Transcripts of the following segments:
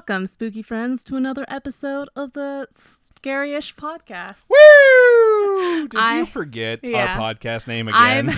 Welcome, spooky friends, to another episode of the Scary-ish podcast. Woo! Did you forget our podcast name again?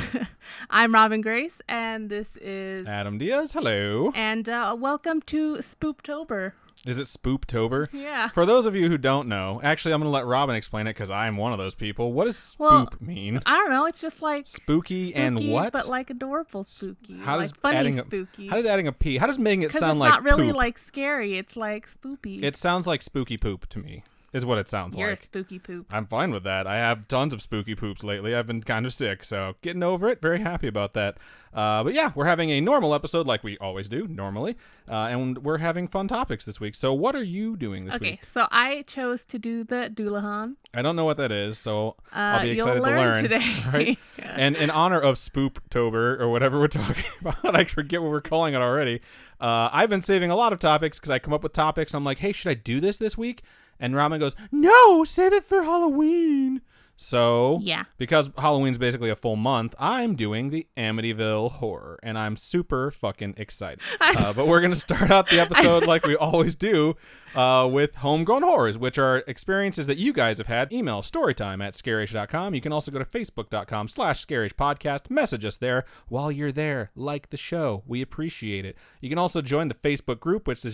I'm Robin Grace, and this is Adam Diaz. Hello. And welcome to Spooptober. Is it Spooptober? Yeah. For those of you who don't know, actually, I'm going to let Robin explain it because I'm one of those people. What does spoop mean? I don't know. It's just like spooky and what? But like adorable spooky. How does like funny spooky? How does adding a P? How does making it sound like poop? Because it's not really poop? like scary. It's like spoopy. It sounds like spooky poop to me. Is what it sounds You're like. a spooky poop. I'm fine with that. I have tons of spooky poops lately. I've been kind of sick, so getting over it. Very happy about that. But yeah, we're having a normal episode like we always do normally, and we're having fun topics this week. So what are you doing this week? Okay, so I chose to do the Dullahan. I don't know what that is, so I'll be excited you'll to learn today. Right? Yeah. And in honor of Spooptober or whatever we're talking about, I forget what we're calling it already. I've been saving a lot of topics because I come up with topics. I'm like, hey, should I do this week? And Ramen goes, no, save it for Halloween. So, yeah, because Halloween's basically a full month, I'm doing the Amityville horror, and I'm super fucking excited. But we're going to start out the episode like we always do with homegrown horrors, which are experiences that you guys have had. Email storytime@scarish.com. You can also go to facebook.com/scarishpodcast. Message us there. While you're there, like the show. We appreciate it. You can also join the Facebook group, which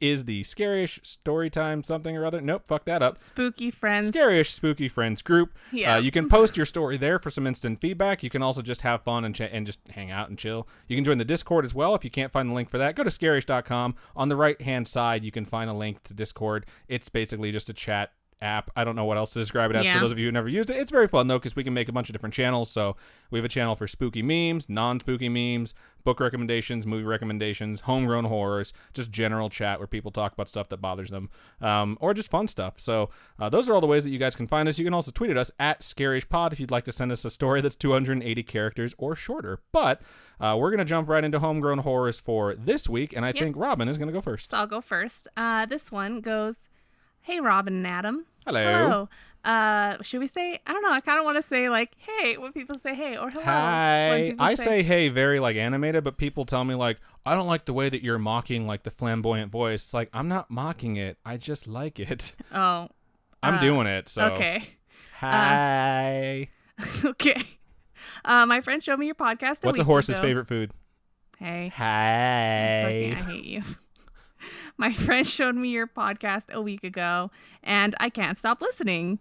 is the Scarish Storytime something or other. Nope, fuck that up. Spooky Friends. Scarish Spooky Friends group. Yeah. You can post your story there for some instant feedback. You can also just have fun and just hang out and chill. You can join the Discord as well. If you can't find the link for that, go to scarish.com. On the right-hand side, you can find a link to Discord. It's basically just a chat app. I don't know what else to describe it as for those of you who never used it. It's very fun, though, because we can make a bunch of different channels. So we have a channel for spooky memes, non-spooky memes, book recommendations, movie recommendations, homegrown horrors, just general chat where people talk about stuff that bothers them, or just fun stuff. So those are all the ways that you guys can find us. You can also tweet at us at ScarishPod if you'd like to send us a story that's 280 characters or shorter. But we're going to jump right into homegrown horrors for this week, and I think Robin is going to go first. So I'll go first. This one goes, hey, Robin and Adam. Hello. Should we say, I don't know, I kind of want to say like, hey, when people say hey, or hello. Hi. I say hey very like animated, but people tell me like, I don't like the way that you're mocking like the flamboyant voice. It's like, I'm not mocking it. I just like it. Oh. I'm doing it, so. Okay. Hi. Okay. My friend showed me your podcast What's a horse's favorite food? Hey. Hi. Okay, I hate you. My friend showed me your podcast a week ago, and I can't stop listening.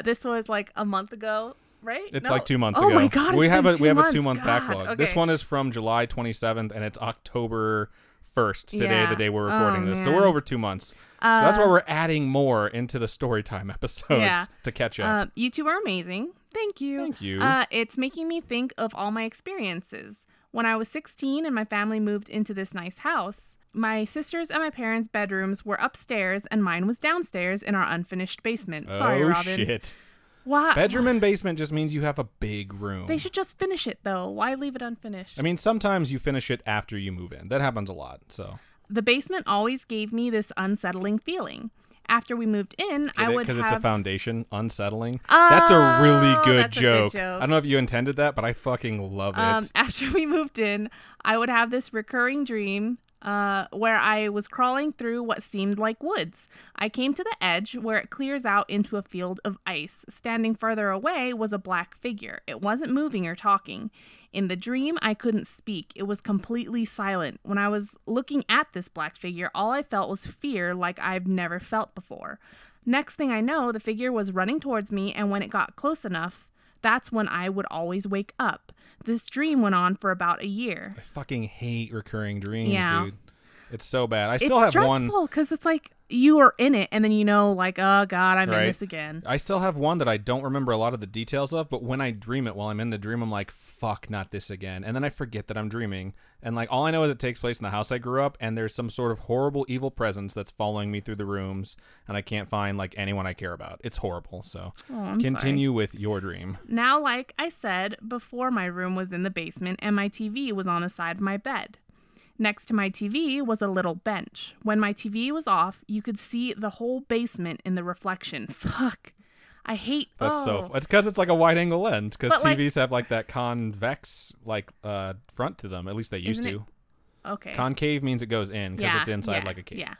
This was like a month ago, right? It's like 2 months ago. Oh my God, we have a 2 2-month backlog. Okay. This one is from July 27th, and it's October 1st today, the day we're recording this. Man. So we're over 2 months. So that's why we're adding more into the Storytime episodes to catch up. You two are amazing. Thank you. Thank you. It's making me think of all my experiences. When I was 16 and my family moved into this nice house, my sister's and my parents' bedrooms were upstairs and mine was downstairs in our unfinished basement. Sorry, Robin. Oh, shit. Why? Bedroom and basement just means you have a big room. They should just finish it, though. Why leave it unfinished? I mean, sometimes you finish it after you move in. That happens a lot, so. The basement always gave me this unsettling feeling. After we moved in, I would have... Because it's a foundation, unsettling? That's a really good joke. I don't know if you intended that, but I fucking love it. After we moved in, I would have this recurring dream where I was crawling through what seemed like woods. I came to the edge where it clears out into a field of ice. Standing further away was a black figure. It wasn't moving or talking. In the dream, I couldn't speak. It was completely silent. When I was looking at this black figure, all I felt was fear like I've never felt before. Next thing I know, the figure was running towards me, and when it got close enough, that's when I would always wake up. This dream went on for about a year. I fucking hate recurring dreams, dude. It's so bad. I It's still have one. stressful because it's like you are in it and then you know like, oh God, I'm in this again. I still have one that I don't remember a lot of the details of, but when I dream it while I'm in the dream, I'm like, fuck, not this again. And then I forget that I'm dreaming. And like all I know is it takes place in the house I grew up, and there's some sort of horrible evil presence that's following me through the rooms, and I can't find like anyone I care about. It's horrible. So continue with your dream. Now, like I said before, my room was in the basement and my TV was on the side of my bed. Next to my TV was a little bench. When my TV was off, you could see the whole basement in the reflection. Fuck. I hate It's because it's like a wide angle lens, because TVs like, have like that convex like front to them. At least they used to. Okay. Concave means it goes in because it's inside like a cave. Yeah.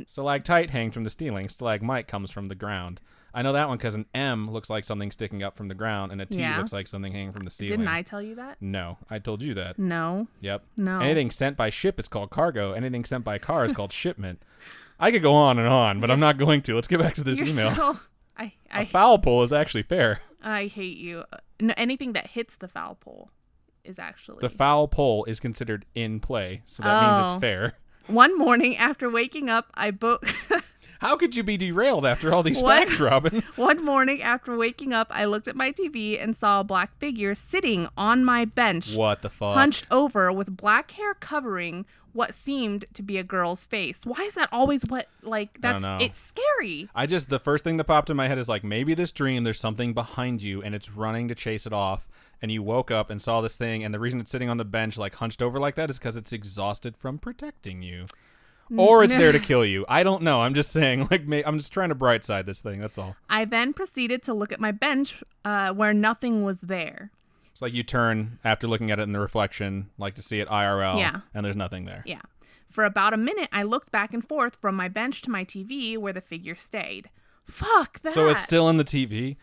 Stalactite hangs from the ceiling. Stalagmite comes from the ground. I know that one because an M looks like something sticking up from the ground, and a T looks like something hanging from the ceiling. Didn't I tell you that? No, I told you that. No. Yep. No. Anything sent by ship is called cargo. Anything sent by car is called shipment. I could go on, but I'm not going to. Let's get back to this email. A foul pole is actually fair. I hate you. No, anything that hits the foul pole is actually... The foul pole is considered in play, so that means it's fair. One morning after waking up, I booked... How could you be derailed after all these facts, Robin? One morning after waking up, I looked at my TV and saw a black figure sitting on my bench. What the fuck? Hunched over with black hair covering what seemed to be a girl's face. Why is that always what, like, that's, it's scary. The first thing that popped in my head is like, maybe this dream, there's something behind you and it's running to chase it off. And you woke up and saw this thing. And the reason it's sitting on the bench, like hunched over like that, is because it's exhausted from protecting you. Or it's there to kill you. I don't know. I'm just saying, like, I'm just trying to bright side this thing. That's all. I then proceeded to look at my bench where nothing was there. It's like you turn after looking at it in the reflection, like to see it IRL, yeah. And there's nothing there. Yeah. For about a minute, I looked back and forth from my bench to my TV where the figure stayed. Fuck that. So it's still in the TV?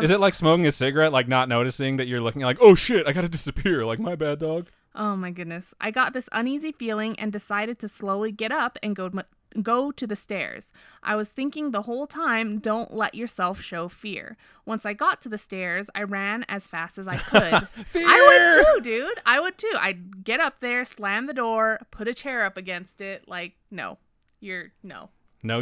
Is it like smoking a cigarette, like not noticing that you're looking like, oh shit, I gotta disappear, like my bad dog? Oh my goodness. I got this uneasy feeling and decided to slowly get up and go to the stairs. I was thinking the whole time, don't let yourself show fear. Once I got to the stairs, I ran as fast as I could. Fear! I would too, dude. I would too. I'd get up there, slam the door, put a chair up against it. Like, no. No,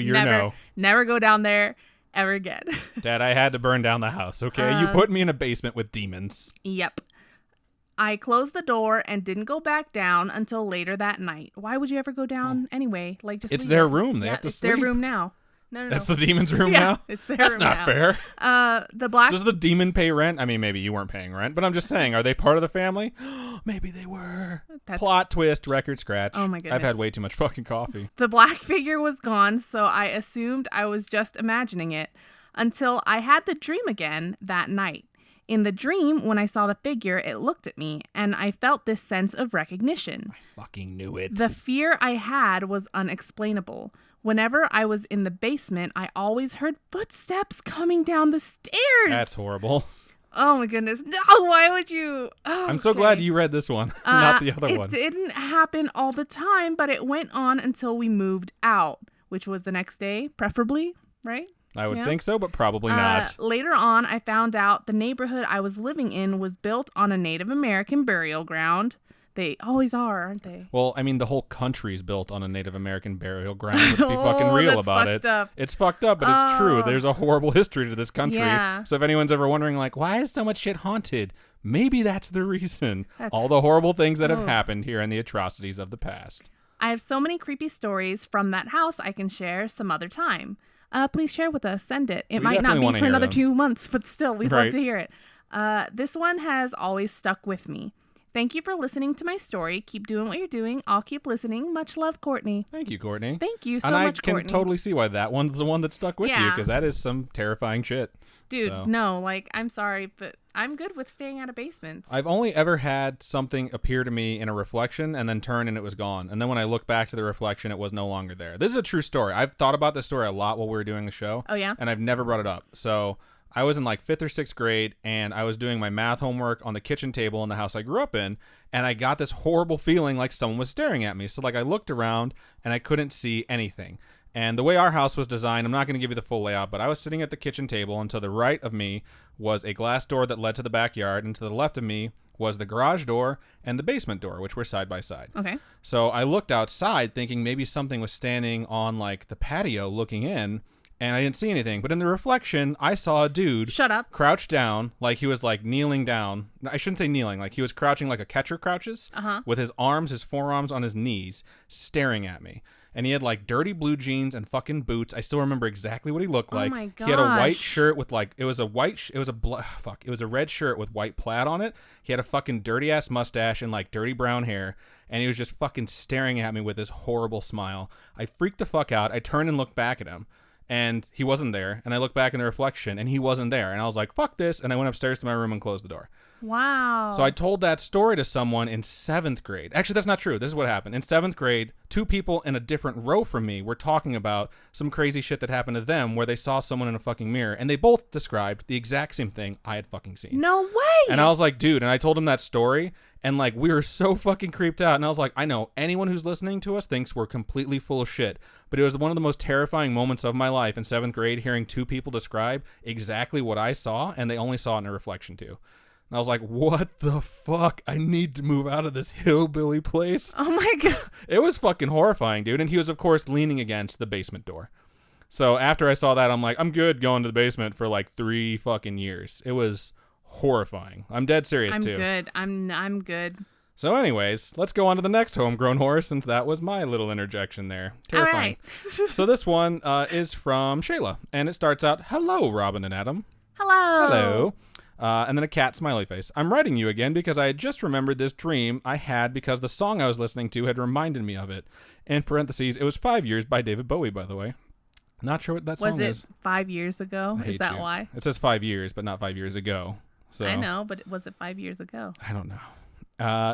never go down there ever again. Dad, I had to burn down the house, okay? You put me in a basement with demons. Yep. I closed the door and didn't go back down until later that night. Why would you ever go down anyway? Like, just it's leave their it. room. They have to sleep. It's their room now. No. That's the demon's room now? It's their That's room not now. fair. Does the demon pay rent? I mean, maybe you weren't paying rent, but I'm just saying, are they part of the family? Maybe they were. Plot twist, record scratch. Oh my goodness. I've had way too much fucking coffee. The black figure was gone, so I assumed I was just imagining it until I had the dream again that night. In the dream, when I saw the figure, it looked at me, and I felt this sense of recognition. I fucking knew it. The fear I had was unexplainable. Whenever I was in the basement, I always heard footsteps coming down the stairs. That's horrible. Oh my goodness. No, why would you? Oh, I'm so glad you read this one, not the other one. It didn't happen all the time, but it went on until we moved out, which was the next day, preferably, right? I would think so, but probably not. Later on, I found out the neighborhood I was living in was built on a Native American burial ground. They always are, aren't they? Well, I mean, the whole country's built on a Native American burial ground. Let's be fucking real about it. Up. It's fucked up, but it's true. There's a horrible history to this country. Yeah. So if anyone's ever wondering, like, why is so much shit haunted? Maybe that's the reason. All the horrible things that have happened here and the atrocities of the past. I have so many creepy stories from that house I can share some other time. Please share with us. Send it. It might not be for another 2 months, but still, we'd love to hear it. This one has always stuck with me. Thank you for listening to my story. Keep doing what you're doing. I'll keep listening. Much love, Courtney. Thank you, Courtney. Thank you so much, Courtney. And I can totally see why that one's the one that stuck with you, because that is some terrifying shit. Dude, no, like, I'm sorry, but I'm good with staying out of basements. I've only ever had something appear to me in a reflection and then turn and it was gone. And then when I look back to the reflection, it was no longer there. This is a true story. I've thought about this story a lot while we were doing the show. Oh, yeah? And I've never brought it up. So I was in like 5th or 6th grade and I was doing my math homework on the kitchen table in the house I grew up in. And I got this horrible feeling like someone was staring at me. So like I looked around and I couldn't see anything. And the way our house was designed, I'm not going to give you the full layout, but I was sitting at the kitchen table, and to the right of me was a glass door that led to the backyard, and to the left of me was the garage door and the basement door, which were side by side. Okay. So I looked outside thinking maybe something was standing on like the patio looking in, and I didn't see anything. But in the reflection, I saw a dude crouched down, like he was like kneeling down. I shouldn't say kneeling, like he was crouching like a catcher crouches, with his forearms on his knees, staring at me. And he had like dirty blue jeans and fucking boots. I still remember exactly what he looked like. Oh my gosh. He had a white shirt with like, it was a red shirt with white plaid on it. He had a fucking dirty ass mustache and like dirty brown hair. And he was just fucking staring at me with this horrible smile. I freaked the fuck out. I turned and looked back at him. and he wasn't there. And I looked back in the reflection, and he wasn't there. And I was like, fuck this. And I went upstairs to my room and closed the door. Wow. So I told that story to someone in 7th grade. Actually, that's not true. This is what happened. In 7th grade, 2 people in a different row from me were talking about some crazy shit that happened to them where they saw someone in a fucking mirror, and they both described the exact same thing I had fucking seen. No way. And I was like, dude, and I told him that story, and like we were so fucking creeped out. And I was like, I know anyone who's listening to us thinks we're completely full of shit, but it was one of the most terrifying moments of my life in 7th grade, hearing 2 people describe exactly what I saw, and they only saw it in a reflection too. And I was like, what the fuck? I need to move out of this hillbilly place. Oh my God. It was fucking horrifying, dude. And he was, of course, leaning against the basement door. So after I saw that, I'm like, I'm good going to the basement for like 3 fucking years. It was horrifying. I'm dead serious, too. I'm good. I'm good. So anyways, let's go on to the next homegrown horror, since that was my little interjection there. Terrifying. All right. So this one is from Shayla, and it starts out, hello, Robin and Adam. Hello. Hello. And then a cat smiley face. I'm writing you again because I had just remembered this dream I had because the song I was listening to had reminded me of it. In parentheses, it was 5 years by David Bowie, by the way. Not sure what that song is. Was it 5 years ago? Is that why? It says 5 years, but not 5 years ago. So I know, but was it 5 years ago? I don't know.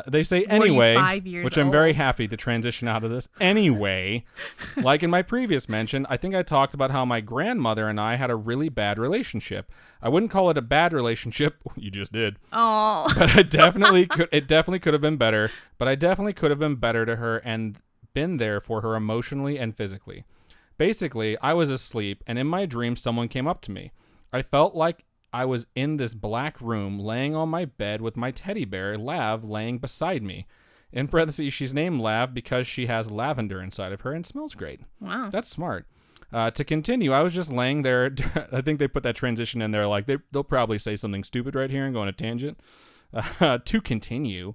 They say Were anyway, you 5 years which I'm old? very happy to transition out of this. Anyway, like in my previous mention, I think I talked about how my grandmother and I had a really bad relationship. I wouldn't call it a bad relationship. You just did. Oh. But it definitely could have been better. But I definitely could have been better to her and been there for her emotionally and physically. Basically, I was asleep, and in my dream, someone came up to me. I felt like I was in this black room laying on my bed with my teddy bear, Lav, laying beside me. In parentheses, she's named Lav because she has lavender inside of her and smells great. Wow. That's smart. To continue, I was just laying there. I think they put that transition in there like they'll probably say something stupid right here and go on a tangent. To continue,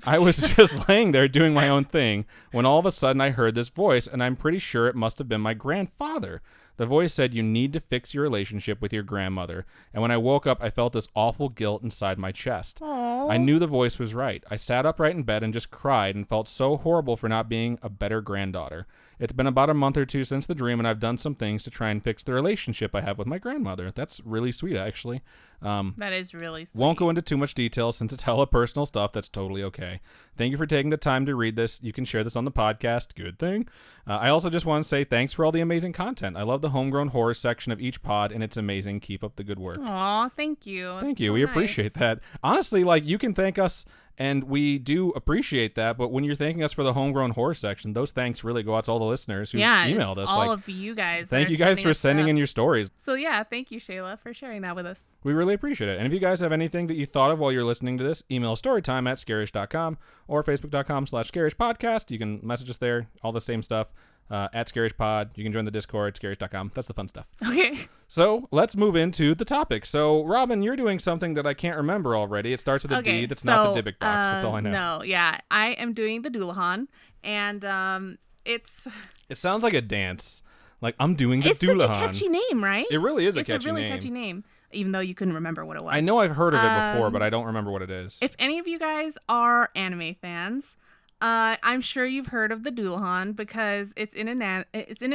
I was just laying there doing my own thing when all of a sudden I heard this voice, and I'm pretty sure it must have been my grandfather. The voice said, you need to fix your relationship with your grandmother. And when I woke up, I felt this awful guilt inside my chest. Aww. I knew the voice was right. I sat upright in bed and just cried and felt so horrible for not being a better granddaughter. It's been about a month or 2 since the dream, and I've done some things to try and fix the relationship I have with my grandmother. That's really sweet, actually. That is really sweet. Won't go into too much detail since it's hella personal stuff. That's totally okay. Thank you for taking the time to read this. You can share this on the podcast. Good thing. I also just want to say thanks for all the amazing content. I love the homegrown horror section of each pod, and it's amazing. Keep up the good work. Aw, thank you. Thank you. So We nice. appreciate that. Honestly, like, you can thank us, and we do appreciate that, but when you're thanking us for the homegrown horror section, those thanks really go out to all the listeners who emailed it's us. all like, of you guys. thank that you are guys for us sending stuff. in your stories. So yeah, thank you, Shayla, for sharing that with us. We really appreciate it. And if you guys have anything that you thought of while you're listening to this, email storytime@scarish.com or facebook.com/scarishpodcast. You can message us there, all the same stuff, at scarishpod. You can join the Discord, scarish.com. That's the fun stuff. Okay. So let's move into the topic. So, Robin, you're doing something that I can't remember already. It starts with a D. That's not the Dybbuk box. That's all I know. No, yeah. I am doing the Dullahan, and it's... It sounds like a dance. Like, I'm doing the It's Dullahan. such a catchy name, right? It really is It's a really catchy name, even though you couldn't remember what it was. I know I've heard of it before, but I don't remember what it is. If any of you guys are anime fans, I'm sure you've heard of the Dullahan because it's in an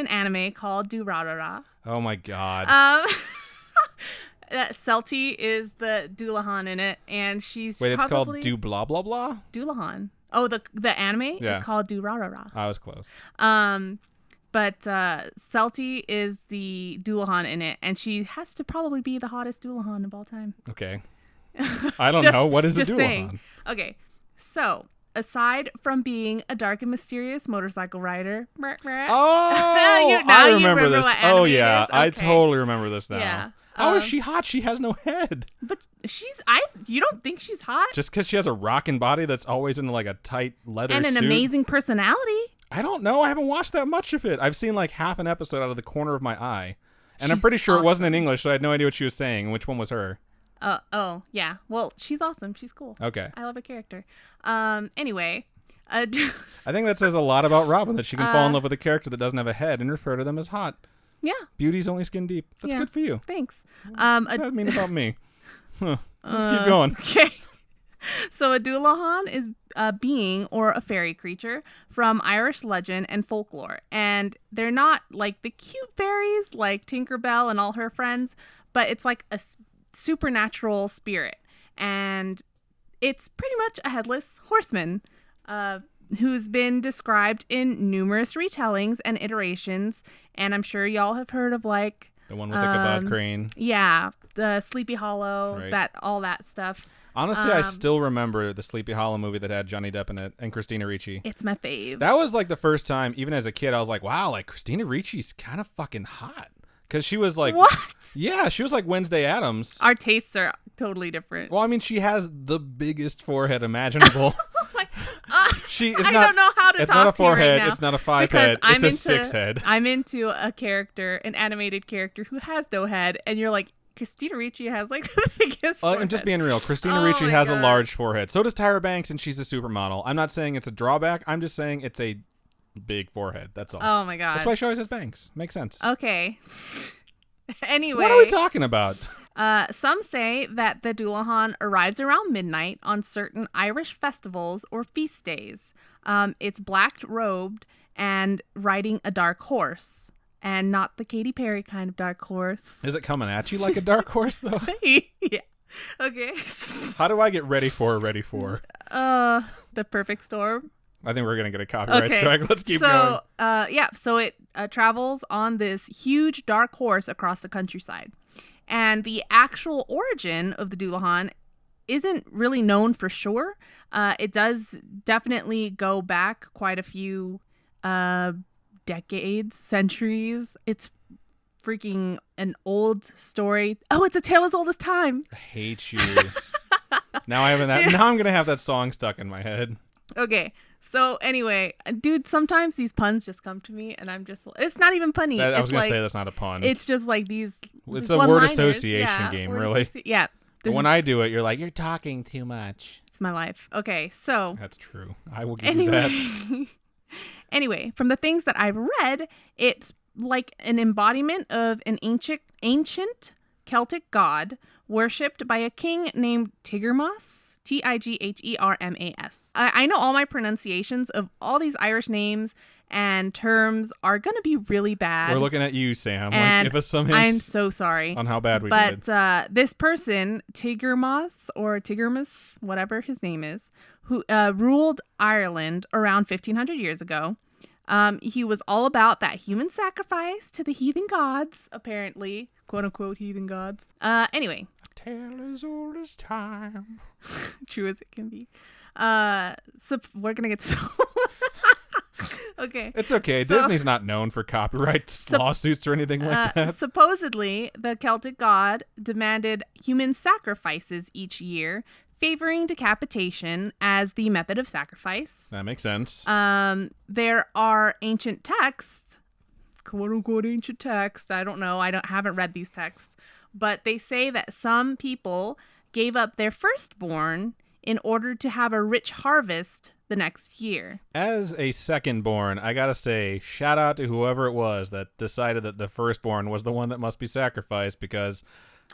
anime called Durarara. Oh my god. Celty is the Dullahan in it, and she's Wait, it's called probably Do Blah Blah Blah? Dullahan. Oh, the anime Yeah. is called Durarara. I was close. But Celty is the Dullahan in it, and she has to probably be the hottest Dullahan of all time. Okay. I don't know. What is a just Dullahan? saying. Okay, so aside from being a dark and mysterious motorcycle rider, Oh, now I you remember this. what Oh, anime it yeah. is? I Okay. totally remember this now. Yeah. How is she hot? She has no head. But you don't think she's hot? Just because she has a rockin' body that's always in like a tight leather And an suit. amazing personality. I don't know. I haven't watched that much of it. I've seen like half an episode out of the corner of my eye. And I'm She's pretty sure it wasn't in awesome. English, so I had no idea what she was saying and which one was her. Oh, yeah. Well, she's awesome. She's cool. Okay. I love her character. Anyway. I think that says a lot about Robin, that she can fall in love with a character that doesn't have a head and refer to them as hot. Yeah. Beauty's only skin deep. That's Yeah. good for you. Thanks. What does that mean about me? Huh. Let's keep going. Okay. So a Dullahan is a being or a fairy creature from Irish legend and folklore. And they're not like the cute fairies like Tinkerbell and all her friends, but it's like a supernatural spirit. And it's pretty much a headless horseman who's been described in numerous retellings and iterations. And I'm sure y'all have heard of like... The one with the Kabod crane. Yeah, the Sleepy Hollow, right. all that stuff. Honestly, I still remember the Sleepy Hollow movie that had Johnny Depp in it and Christina Ricci. It's my fave. That was like the first time, even as a kid, I was like, wow, like Christina Ricci's kind of fucking hot. Because she was like... What? Yeah, she was like Wednesday Addams. Our tastes are totally different. Well, I mean, she has the biggest forehead imaginable. I don't know how to it's talk not a to you right forehead, now. it's not a 5-head, it's a 6-head. I'm into a character, an animated character who has no head, and you're like, Christina Ricci has like the biggest forehead. I'm just being real. Christina Ricci has a large forehead. So does Tyra Banks, and she's a supermodel. I'm not saying it's a drawback. I'm just saying it's a big forehead. That's all. Oh my god. That's why she always has bangs. Makes sense. Okay. Anyway. What are we talking about? Some say that the Dullahan arrives around midnight on certain Irish festivals or feast days. It's black-robed and riding a dark horse. And not the Katy Perry kind of dark horse. Is it coming at you like a dark horse, though? Yeah. Okay. How do I get ready for? The perfect storm. I think we're going to get a copyright strike. Let's keep going. So it travels on this huge dark horse across the countryside. And the actual origin of the Dullahan isn't really known for sure. It does definitely go back quite a few decades, centuries. It's freaking an old story. Oh, it's a tale as old as time. I hate you. Now I'm going to have that song stuck in my head. Okay. So anyway, dude, sometimes these puns just come to me and I'm just, it's not even punny. I was going to say that's not a pun. It's just like these. It's a word association game, really. Yeah. But when I do it, you're like, you're talking too much. It's my life. Okay. So. That's true. I will give you that. Anyway, from the things that I've read, it's like an embodiment of an ancient Celtic god worshipped by a king named Tiggermas. Tighermas. I know all my pronunciations of all these Irish names and terms are going to be really bad. We're looking at you, Sam. Like, give us some hints. I'm so sorry on how bad we did. But this person, Tiggermas, whatever his name is, who ruled Ireland around 1500 years ago. He was all about that human sacrifice to the heathen gods, apparently. Quote unquote heathen gods. Anyway. Tale as old as time. True as it can be. So we're gonna get so okay. It's okay. Disney's not known for copyright lawsuits or anything like that. Supposedly, the Celtic god demanded human sacrifices each year, favoring decapitation as the method of sacrifice. That makes sense. There are ancient texts, quote unquote ancient texts. I don't know. Haven't read these texts. But they say that some people gave up their firstborn in order to have a rich harvest the next year. As a secondborn, I gotta say, shout out to whoever it was that decided that the firstborn was the one that must be sacrificed, because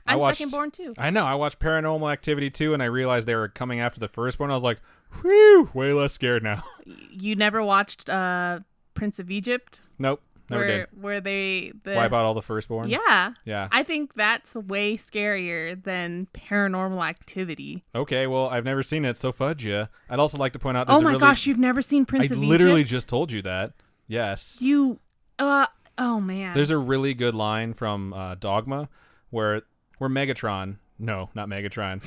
I'm secondborn too. I know. I watched Paranormal Activity 2 and I realized they were coming after the firstborn. I was like, whew, way less scared now. You never watched Prince of Egypt? Nope. Never did. Where they wipe out all the firstborn? Yeah. Yeah. I think that's way scarier than Paranormal Activity. Okay, well, I've never seen it, so fudge ya. I'd also like to point out... Oh my gosh, you've never seen Prince of Egypt? I literally just told you that. Yes. Oh man. There's a really good line from Dogma where Megatron... No, not Megatron.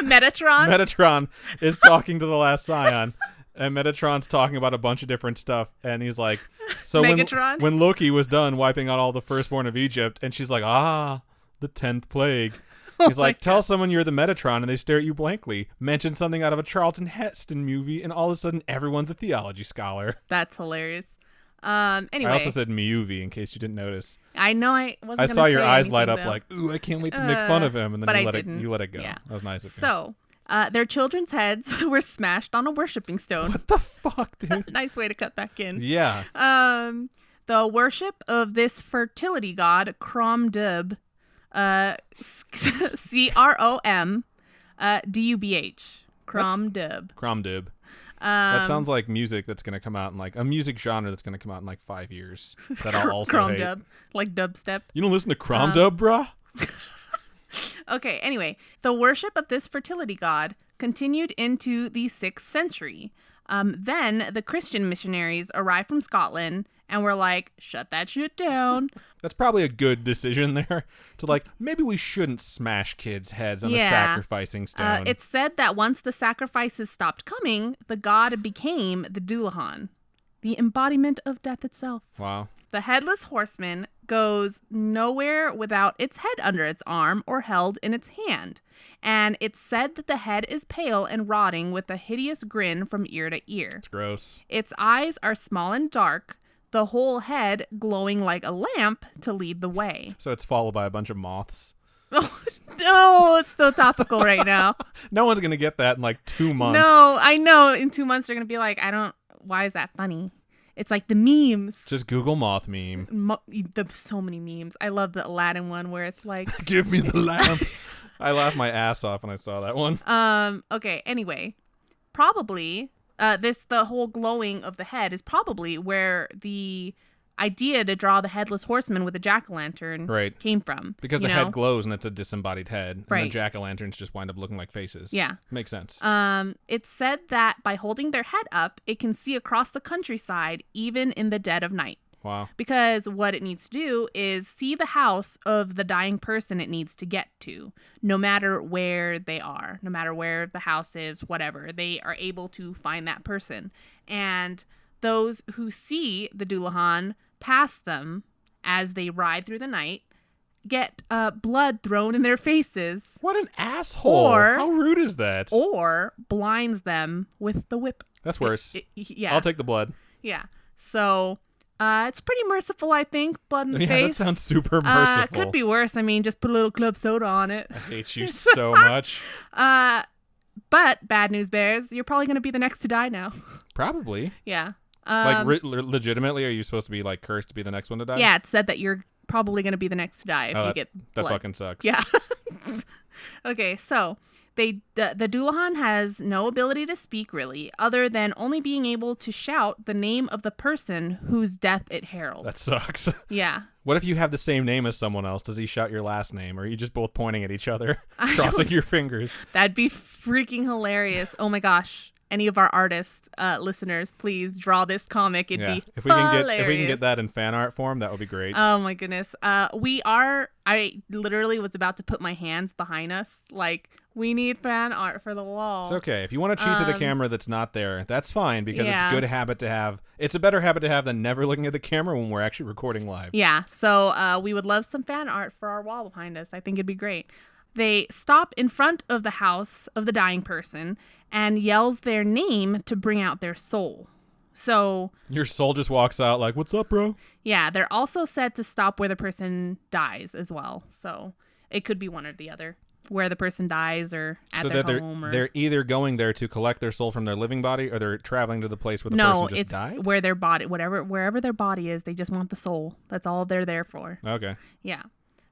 Metatron? Metatron is talking to the last Scion. And Metatron's talking about a bunch of different stuff, and he's like, so when Loki was done wiping out all the firstborn of Egypt, and she's like, the 10th plague. He's like, tell someone you're the Metatron, and they stare at you blankly. Mention something out of a Charlton Heston movie, and all of a sudden everyone's a theology scholar. That's hilarious. Anyway. I also said Mewvie, in case you didn't notice. I know I wasn't I saw your eyes light up though. Like, ooh, I can't wait to make fun of him, and then you let it go. Yeah. That was nice of you. So... their children's heads were smashed on a worshipping stone. What the fuck, dude? Nice way to cut back in. Yeah. The worship of this fertility god, Cromdub, CROM, DUBH. Crom-dub. Crom-dub. That sounds like music that's going to come out in like a music genre that's going to come out in like 5 years. That I'll also hate. Crom-dub. Like dubstep. You don't listen to Crom-dub, bruh? Okay, anyway, the worship of this fertility god continued into the 6th century. Then the Christian missionaries arrived from Scotland and were like, shut that shit down. That's probably a good decision there to like, maybe we shouldn't smash kids' heads on a sacrificing stone. It's said that once the sacrifices stopped coming, the god became the Dullahan, the embodiment of death itself. Wow. The headless horseman goes nowhere without its head under its arm or held in its hand. And it's said that the head is pale and rotting with a hideous grin from ear to ear. It's gross. Its eyes are small and dark, the whole head glowing like a lamp to lead the way. So it's followed by a bunch of moths. Oh, it's so topical right now. No one's going to get that in like 2 months. No, I know. In 2 months, they're going to be like, why is that funny? It's like the memes. Just Google moth meme. So many memes. I love the Aladdin one where it's like, give me the lamp. I laughed my ass off when I saw that one. Okay, anyway, probably the whole glowing of the head is probably where the idea to draw the headless horseman with a jack-o'-lantern came from. Because the head glows and it's a disembodied head. Right. And the jack-o'-lanterns just wind up looking like faces. Yeah. Makes sense. It's said that by holding their head up, it can see across the countryside, even in the dead of night. Wow. Because what it needs to do is see the house of the dying person it needs to get to, no matter where they are, no matter where the house is, whatever. They are able to find that person. And those who see the Dullahan pass them as they ride through the night, get blood thrown in their faces. What an asshole. How rude is that? Or blinds them with the whip. That's worse. Yeah. I'll take the blood. Yeah. So it's pretty merciful, I think. Blood in the face. Yeah, that sounds super merciful. Could be worse. I mean, just put a little club soda on it. I hate you so much. But bad news bears, you're probably going to be the next to die now. Probably. Yeah. Like legitimately, are you supposed to be like cursed to be the next one to die? Yeah, it's said that you're probably going to be the next to die if you get blood. That fucking sucks. Yeah. Okay, so the Dullahan has no ability to speak really, other than only being able to shout the name of the person whose death it heralds. That sucks. Yeah. What if you have the same name as someone else? Does he shout your last name? Or are you just both pointing at each other, crossing your fingers? That'd be freaking hilarious. Oh my gosh. Any of our artist listeners, please draw this comic. It'd be if we can get that in fan art form, that would be great. Oh my goodness. I literally was about to put my hands behind us. Like, we need fan art for the wall. It's okay. If you want to cheat to the camera that's not there, that's fine, because it's a good habit to have. It's a better habit to have than never looking at the camera when we're actually recording live. Yeah. So we would love some fan art for our wall behind us. I think it'd be great. They stop in front of the house of the dying person and yells their name to bring out their soul. So your soul just walks out like, "What's up, bro?" Yeah, they're also said to stop where the person dies as well. So it could be one or the other, where the person dies or at their home. They're either going there to collect their soul from their living body, or they're traveling to the place where the person just died? No, it's where their body, wherever their body is, they just want the soul. That's all they're there for. Okay. Yeah.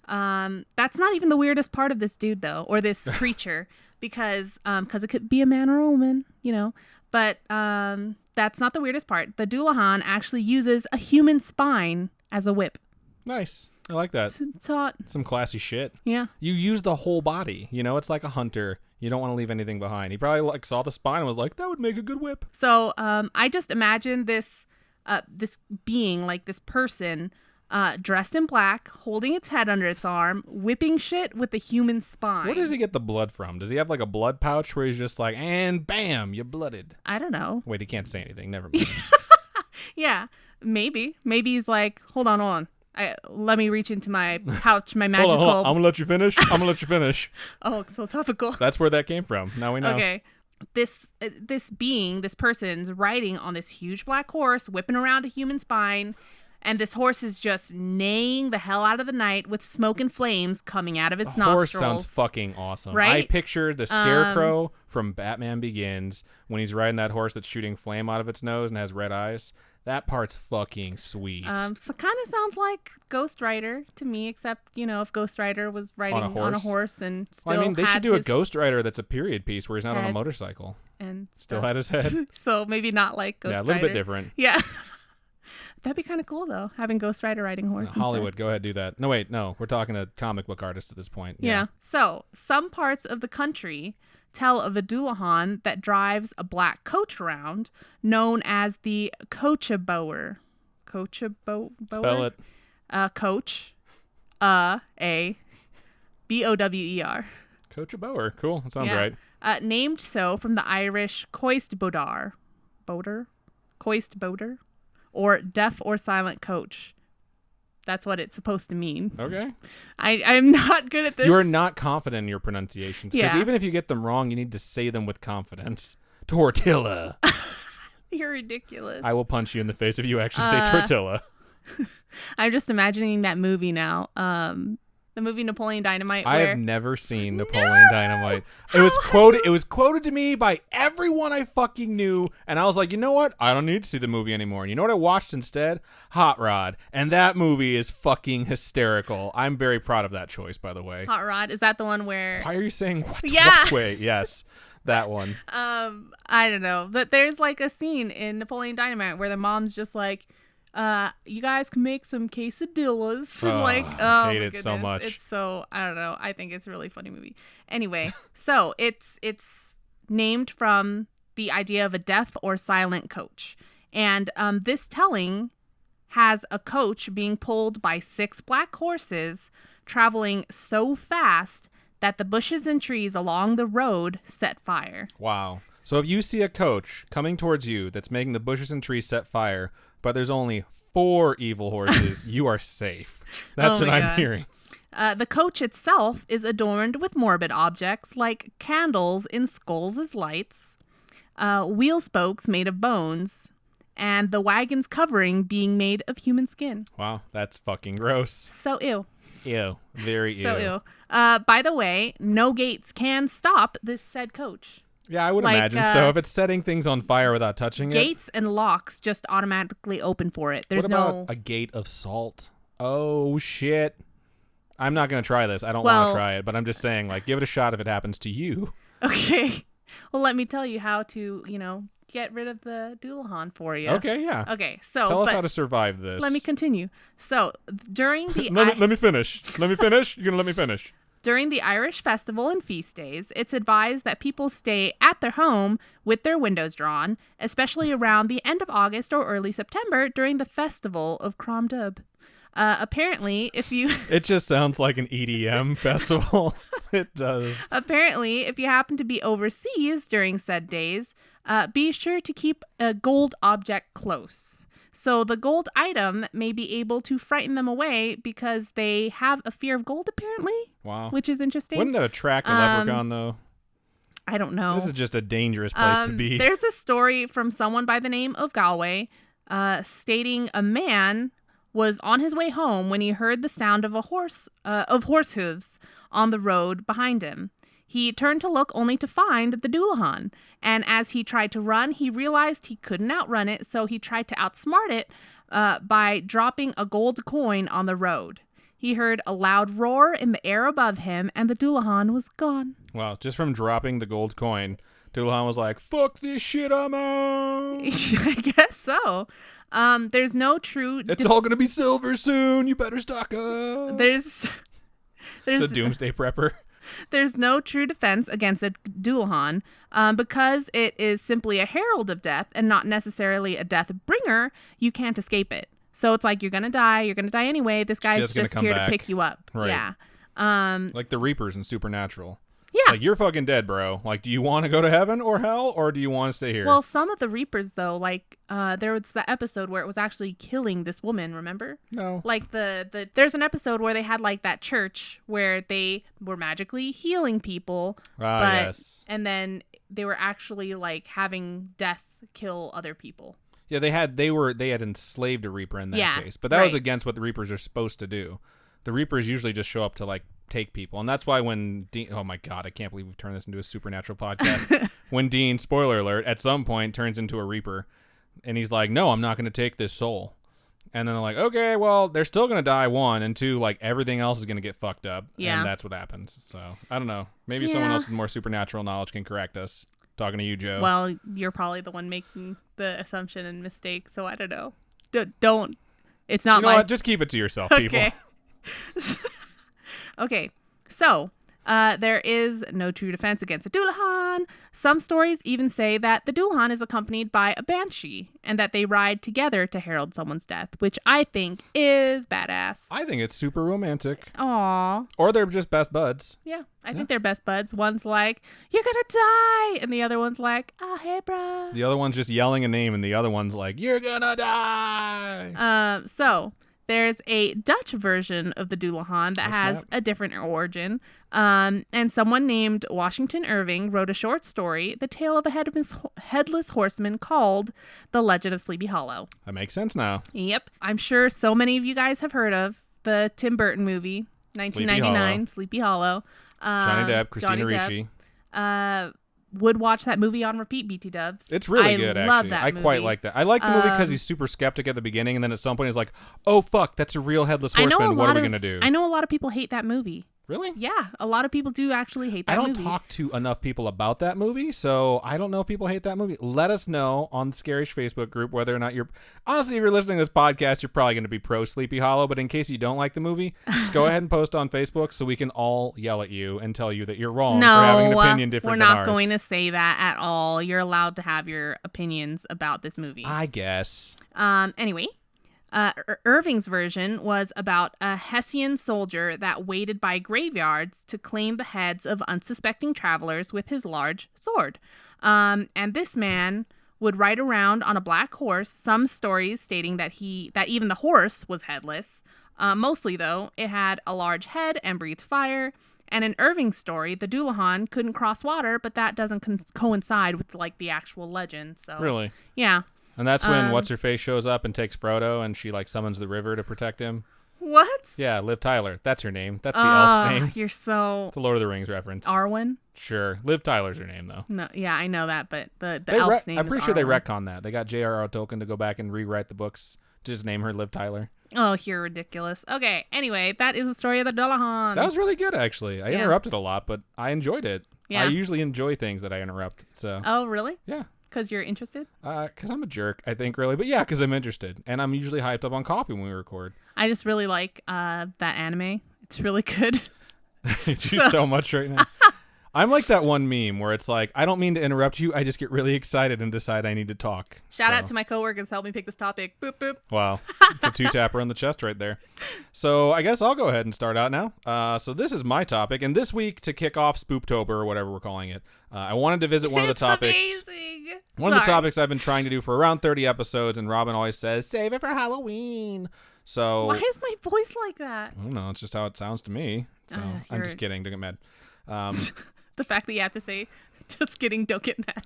That's not even the weirdest part of this dude, though, or this creature, because it could be a man or a woman, you know. But that's not the weirdest part. The Dullahan actually uses a human spine as a whip. Nice. I like that. It's hot. Some classy shit. Yeah. You use the whole body. You know, it's like a hunter. You don't want to leave anything behind. He probably like saw the spine and was like, that would make a good whip. So I just imagine this being, like this person, dressed in black, holding its head under its arm, whipping shit with a human spine. Where does he get the blood from? Does he have like a blood pouch where he's just like, and bam, you're blooded? I don't know. Wait, he can't say anything. Never mind. Yeah, maybe. Maybe he's like, hold on. Let me reach into my pouch, my magical... Hold on. I'm going to let you finish. Oh, so topical. That's where that came from. Now we know. Okay. This person's riding on this huge black horse, whipping around a human spine, and this horse is just neighing the hell out of the night with smoke and flames coming out of its nostrils. Horse sounds fucking awesome. Right? I picture the Scarecrow from Batman Begins when he's riding that horse that's shooting flame out of its nose and has red eyes. That part's fucking sweet. So kind of sounds like Ghost Rider to me, except, if Ghost Rider was riding on a horse and still well, I mean, they should do a his Ghost Rider that's a period piece where he's not on a head motorcycle. and Still stuff. had his head. So maybe not like Ghost Rider. Yeah, a little bit different. Yeah. That'd be kind of cool, though, having Ghost Rider riding a horse. Hollywood, go ahead, do that. No, wait, no. We're talking to comic book artists at this point. Yeah. So some parts of the country tell of a Dullahan that drives a black coach around known as the Coachabower. Coachabower? Spell it. Coach. A. Bower. Coachabower. Cool. That sounds right. Named so from the Irish coist bodar. Coist boder? Or deaf or silent coach. That's what it's supposed to mean. Okay. I'm not good at this. You are not confident in your pronunciations. Because even if you get them wrong, you need to say them with confidence. Tortilla. You're ridiculous. I will punch you in the face if you actually say tortilla. I'm just imagining that movie now. The movie Napoleon Dynamite. I have never seen Napoleon Dynamite. It was quoted to me by everyone I fucking knew, and I was like, you know what? I don't need to see the movie anymore. And you know what I watched instead? Hot Rod, and that movie is fucking hysterical. I'm very proud of that choice, by the way. Hot Rod, is that the one where? Why are you saying what? Yeah. What way? Yes, that one. I don't know, but there's like a scene in Napoleon Dynamite where the mom's just like, you guys can make some quesadillas. And I hate it so much. It's so, I don't know. I think it's a really funny movie. Anyway, so it's named from the idea of a deaf or silent coach. And this telling has a coach being pulled by 6 black horses traveling so fast that the bushes and trees along the road set fire. Wow. So if you see a coach coming towards you that's making the bushes and trees set fire, but there's only 4 evil horses, you are safe. That's what I'm hearing. The coach itself is adorned with morbid objects like candles in skulls as lights, wheel spokes made of bones, and the wagon's covering being made of human skin. Wow, that's fucking gross. So ew. Ew. Very ew. So ew. By the way, no gates can stop this said coach. Yeah, I would imagine. So if it's setting things on fire without touching gates and locks just automatically open for it. There's what about a gate of salt? Oh, shit. I'm not going to try this. I don't want to try it, but I'm just saying, like, give it a shot if it happens to you. Okay. Well, let me tell you how to, get rid of the Dullahan for you. Okay, yeah. Okay, so tell us how to survive this. Let me continue. So during the let me finish. Let me finish. You're gonna let me finish. During the Irish festival and feast days, it's advised that people stay at their home with their windows drawn, especially around the end of August or early September during the festival of Crom Dubh. Apparently, if you... It just sounds like an EDM festival. It does. Apparently, if you happen to be overseas during said days, be sure to keep a gold object close. So the gold item may be able to frighten them away because they have a fear of gold, apparently. Wow. Which is interesting. Wouldn't that attract a leprechaun, though? I don't know. This is just a dangerous place to be. There's a story from someone by the name of Galway stating a man was on his way home when he heard the sound of horse hooves on the road behind him. He turned to look only to find the Dullahan, and as he tried to run, he realized he couldn't outrun it, so he tried to outsmart it by dropping a gold coin on the road. He heard a loud roar in the air above him, and the Dullahan was gone. Wow, just from dropping the gold coin, Dullahan was like, fuck this shit, I'm out. I guess so. There's no true... It's all gonna be silver soon, you better stock up. There's It's a doomsday prepper. There's no true defense against a Dullahan because it is simply a herald of death and not necessarily a death bringer. You can't escape it. So it's like, you're going to die anyway. This guy's just here to pick you up. Right. Yeah. Like the Reapers in Supernatural. Yeah. Like, you're fucking dead, bro. Like, do you want to go to heaven or hell, or do you want to stay here? Well, some of the Reapers, though, like, there was the episode where it was actually killing this woman, remember? No. Like, there's an episode where they had, like, that church where they were magically healing people. Yes. And then they were actually, like, having death kill other people. Yeah, they had enslaved a Reaper in that case. But that was against what the Reapers are supposed to do. The Reapers usually just show up to, like, take people, and that's why when Dean, oh my god, I can't believe we've turned this into a supernatural podcast. When Dean, spoiler alert, at some point turns into a Reaper, And he's like, no, I'm not going to take this soul. And then they're like, okay, well, they're still going to die, one, and two, like, everything else is going to get fucked up. Yeah. And that's what happens. So, I don't know. Maybe someone else with more supernatural knowledge can correct us. Talking to you, Joe. Well, you're probably the one making the assumption and mistake, so I don't know. Don't. It's not you know what? Just keep it to yourself, people. Okay. Okay, so there is no true defense against a Dullahan. Some stories even say that the Dullahan is accompanied by a banshee and that they ride together to herald someone's death, which I think is badass. I think it's super romantic. Aww. Or they're just best buds. Yeah, I think they're best buds. One's like, you're gonna die, and the other one's like, oh, hey, bruh. The other one's just yelling a name, and the other one's like, you're gonna die. So there's a Dutch version of the Dullahan that has a different origin. And someone named Washington Irving wrote a short story, The Tale of a Headless Horseman, called The Legend of Sleepy Hollow. That makes sense now. Yep. I'm sure so many of you guys have heard of the Tim Burton movie, 1999, Sleepy Hollow. Johnny Depp, Christina Ricci. Would watch that movie on repeat, BT Dubs. It's really good, actually. I love that movie. I quite like that. I like the movie because he's super skeptic at the beginning, and then at some point he's like, oh, fuck, that's a real headless horseman. What are we going to do? I know a lot of people hate that movie. Really? Yeah, a lot of people do actually hate that movie. I don't talk to enough people about that movie, so I don't know if people hate that movie. Let us know on the Scarish Facebook group whether or not you're... Honestly, if you're listening to this podcast, you're probably going to be pro Sleepy Hollow, but in case you don't like the movie, just go ahead and post on Facebook so we can all yell at you and tell you that you're wrong for having an opinion different than ours. We're not going to say that at all. You're allowed to have your opinions about this movie. I guess. Anyway... Irving's version was about a Hessian soldier that waited by graveyards to claim the heads of unsuspecting travelers with his large sword. And this man would ride around on a black horse, some stories stating that even the horse was headless. Mostly, though, it had a large head and breathed fire. And in Irving's story, the Dullahan couldn't cross water, but that doesn't coincide with, like, the actual legend. So really? Yeah. And that's when What's-Her-Face shows up and takes Frodo, and she, like, summons the river to protect him. What? Yeah, Liv Tyler. That's her name. That's the elf's name. You're so... It's a Lord of the Rings reference. Arwen? Sure. Liv Tyler's her name, though. No, yeah, I know that, but the elf's name is I'm pretty sure they Arwen. retconned that. They got J.R.R. Tolkien to go back and rewrite the books to just name her Liv Tyler. Oh, you're ridiculous. Okay, anyway, that is the story of the Dullahan. That was really good, actually. I interrupted a lot, but I enjoyed it. Yeah. I usually enjoy things that I interrupt, so... Oh, really? Yeah. Because you're interested? Because I'm a jerk, I think, really. But yeah, because I'm interested. And I'm usually hyped up on coffee when we record. I just really like that anime. It's really good. I hate you so much right now. I'm like that one meme where it's like, I don't mean to interrupt you. I just get really excited and decide I need to talk. Shout out to my coworkers help me pick this topic. Boop, boop. Wow. It's a two-tapper on the chest right there. So I guess I'll go ahead and start out now. So this is my topic. And this week, to kick off Spooptober or whatever we're calling it, I wanted to visit one of the topics. Amazing. One of the topics I've been trying to do for around 30 episodes. And Robin always says, save it for Halloween. So why is my voice like that? I don't know. It's just how it sounds to me. So I'm just kidding. Don't get mad. The fact that you have to say, just kidding, don't get mad.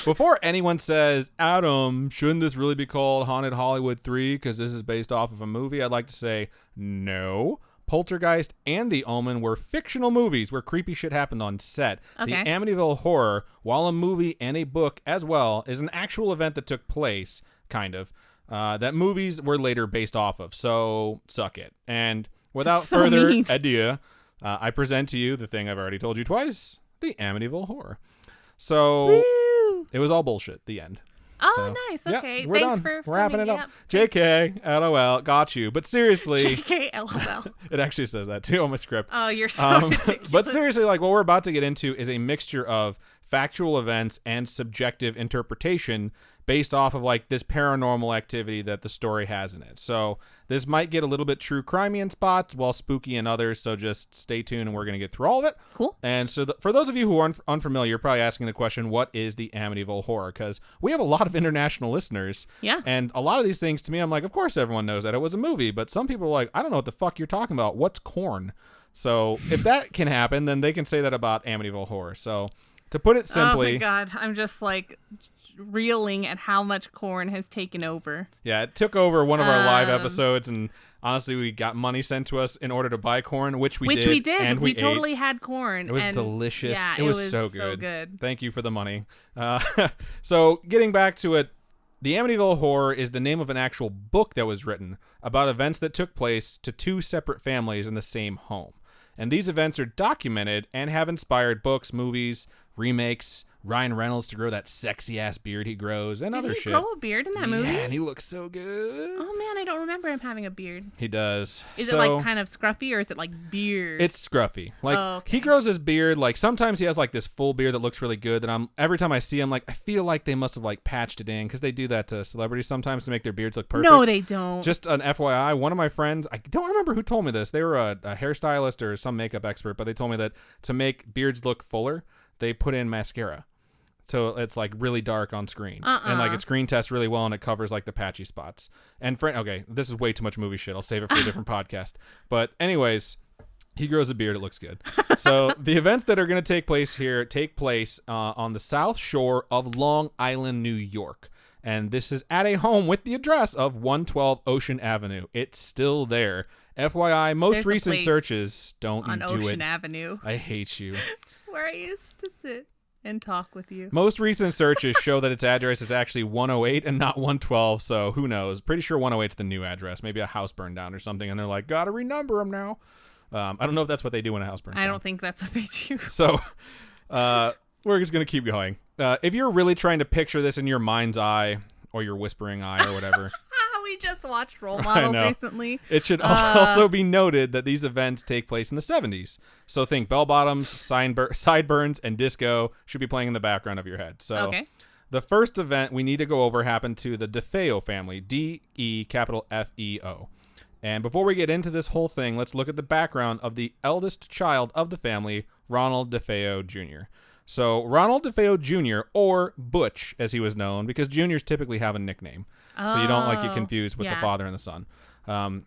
Before anyone says, Adam, shouldn't this really be called Haunted Hollywood 3 because this is based off of a movie? I'd like to say, no. Poltergeist and The Omen were fictional movies where creepy shit happened on set. Okay. The Amityville Horror, while a movie and a book as well, is an actual event that took place, kind of, that movies were later based off of. So, suck it. And without further ado, I present to you the thing I've already told you twice, the Amityville Horror. So, Woo! It was all bullshit, the end. Oh, So, nice. yeah, Okay. we're Thanks done. for We're wrapping it coming. up. JK, LOL, got you. But seriously, JK, LOL. it actually says that too on my script. Oh, you're so ridiculous. But seriously, like what we're about to get into is a mixture of factual events and subjective interpretation based off of like this paranormal activity that the story has in it. So this might get a little bit true crimey in spots while spooky in others. So just stay tuned and we're going to get through all of it. Cool. And so for those of you who are unfamiliar, you're probably asking the question, what is the Amityville Horror? Because we have a lot of international listeners. Yeah. And a lot of these things to me, I'm like, of course everyone knows that it was a movie. But some people are like, I don't know what the fuck you're talking about. What's corn? So if that can happen, then they can say that about Amityville Horror. So to put it simply. Oh my God. I'm just like reeling at how much corn has taken over. Yeah, it took over one of our live episodes, and honestly, we got money sent to us in order to buy corn, which we did. And we totally had corn. It was delicious. Yeah, it was so good. Thank you for the money. So getting back to it, The Amityville Horror is the name of an actual book that was written about events that took place to two separate families in the same home. And these events are documented and have inspired books, movies, remakes, Ryan Reynolds to grow that sexy-ass beard he grows, and other shit. Did he grow a beard in that movie? Yeah, and he looks so good. Oh, man, I don't remember him having a beard. He does. Is it, like, kind of scruffy, or is it, like, beard? It's scruffy. Like, He grows his beard, like, sometimes he has, like, this full beard that looks really good, that every time I see him, like, I feel like they must have, like, patched it in, because they do that to celebrities sometimes to make their beards look perfect. No, they don't. Just an FYI, one of my friends, I don't remember who told me this. They were a hairstylist or some makeup expert, but they told me that to make beards look fuller, they put in mascara. So it's like really dark on screen. And like it screen tests really well and it covers like the patchy spots. And okay, this is way too much movie shit. I'll save it for a different podcast. But anyways, he grows a beard. It looks good. So the events that are going to take place here take place on the South Shore of Long Island, New York. And this is at a home with the address of 112 Ocean Avenue. It's still there. FYI, most recent searches don't do it. On Ocean Avenue. I hate you. Where I used to sit and talk with you. Most recent searches show that its address is actually 108 and not 112, so who knows? Pretty sure 108's the new address. Maybe a house burned down or something, and they're like, gotta renumber them now. I don't know if that's what they do when a house burns down. I don't think that's what they do. So, we're just going to keep going. If you're really trying to picture this in your mind's eye, or your whispering eye, or whatever... We just watched Role Models recently. It should also be noted that these events take place in the 70s. So think bell-bottoms, sideburns, and disco should be playing in the background of your head. So the first event we need to go over happened to the DeFeo family, DEFEO. And before we get into this whole thing, let's look at the background of the eldest child of the family, Ronald DeFeo Jr. So Ronald DeFeo Jr., or Butch, as he was known, because juniors typically have a nickname. So you don't get confused with the father and the son.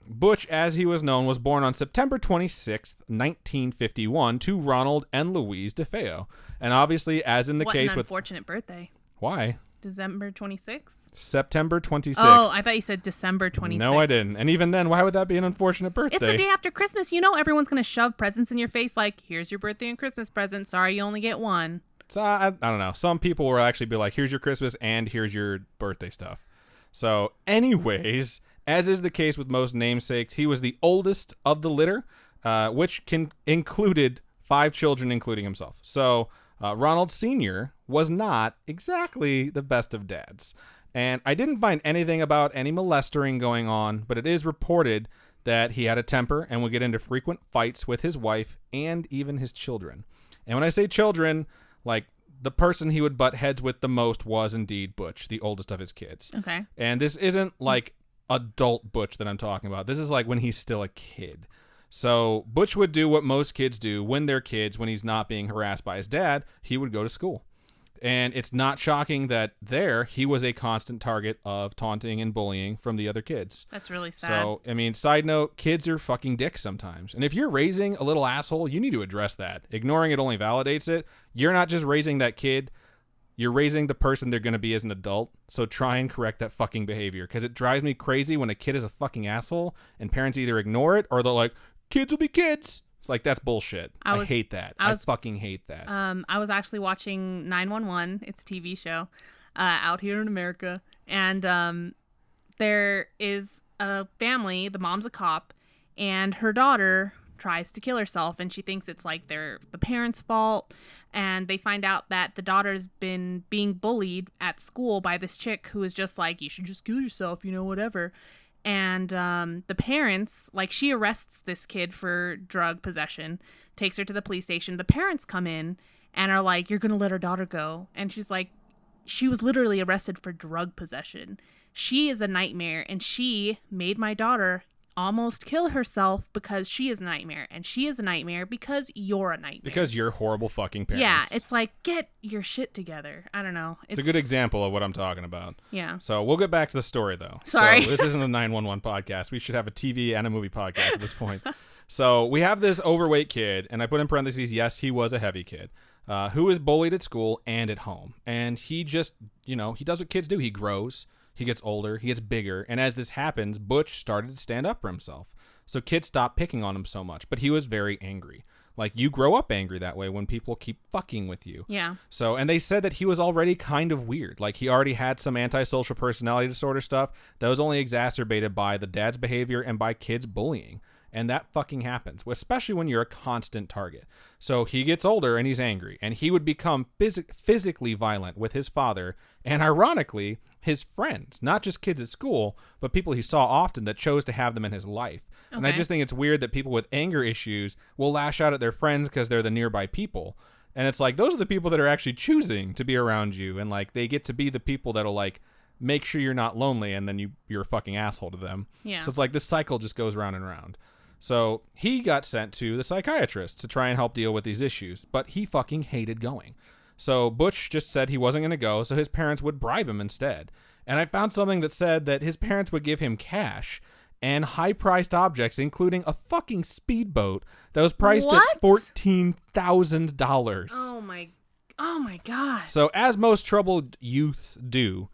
Butch, as he was known, was born on September 26th, 1951, to Ronald and Louise DeFeo. And obviously, as in the case with... What an unfortunate birthday. Why? December 26th? September 26th. Oh, I thought you said December 26th. No, I didn't. And even then, why would that be an unfortunate birthday? It's the day after Christmas. You know everyone's going to shove presents in your face like, here's your birthday and Christmas present. Sorry, you only get one. So, I don't know. Some people will actually be like, here's your Christmas and here's your birthday stuff. So, anyways, as is the case with most namesakes, he was the oldest of the litter, which included 5 children, including himself. So, Ronald Sr. was not exactly the best of dads. And I didn't find anything about any molestering going on, but it is reported that he had a temper and would get into frequent fights with his wife and even his children. And when I say children, like, the person he would butt heads with the most was indeed Butch, the oldest of his kids. Okay. And this isn't like adult Butch that I'm talking about. This is like when he's still a kid. So Butch would do what most kids do when they're kids, when he's not being harassed by his dad. He would go to school. And it's not shocking that he was a constant target of taunting and bullying from the other kids. That's really sad. So, I mean, side note, kids are fucking dicks sometimes. And if you're raising a little asshole, you need to address that. Ignoring it only validates it. You're not just raising that kid. You're raising the person they're going to be as an adult. So try and correct that fucking behavior. Because it drives me crazy when a kid is a fucking asshole and parents either ignore it or they're like, kids will be kids. It's like, that's bullshit. I hate that. I fucking hate that. I was actually watching 911. It's a TV show out here in America. And there is a family. The mom's a cop. And her daughter tries to kill herself. And she thinks it's like the parents' fault. And they find out that the daughter's been being bullied at school by this chick who is just like, you should just kill yourself, whatever. And the parents, like, she arrests this kid for drug possession, takes her to the police station. The parents come in and are like, you're going to let our daughter go. And she's like, she was literally arrested for drug possession. She is a nightmare, and she made my daughter almost kill herself because she is a nightmare. And she is a nightmare because you're a nightmare. Because you're horrible fucking parents. Yeah, it's like, get your shit together. I don't know. It's a good example of what I'm talking about. Yeah. So we'll get back to the story, though. Sorry. So this isn't a 911 podcast. We should have a TV and a movie podcast at this point. So we have this overweight kid, and I put in parentheses, yes, he was a heavy kid, who is bullied at school and at home. And he just, he does what kids do. He grows. He gets older, he gets bigger, and as this happens, Butch started to stand up for himself. So kids stopped picking on him so much, but he was very angry. Like, you grow up angry that way when people keep fucking with you. Yeah. So, and they said that he was already kind of weird. Like, he already had some antisocial personality disorder stuff that was only exacerbated by the dad's behavior and by kids bullying. And that fucking happens, especially when you're a constant target. So he gets older and he's angry, and he would become physically violent with his father and, ironically, his friends, not just kids at school, but people he saw often that chose to have them in his life. Okay. And I just think it's weird that people with anger issues will lash out at their friends because they're the nearby people. And it's like, those are the people that are actually choosing to be around you, and like they get to be the people that'll like make sure you're not lonely, and then you're a fucking asshole to them. Yeah. So it's like this cycle just goes round and round. So he got sent to the psychiatrist to try and help deal with these issues, but he fucking hated going. So Butch just said he wasn't going to go, so his parents would bribe him instead. And I found something that said that his parents would give him cash and high-priced objects, including a fucking speedboat that was priced at $14,000. Oh my God. So as most troubled youths do,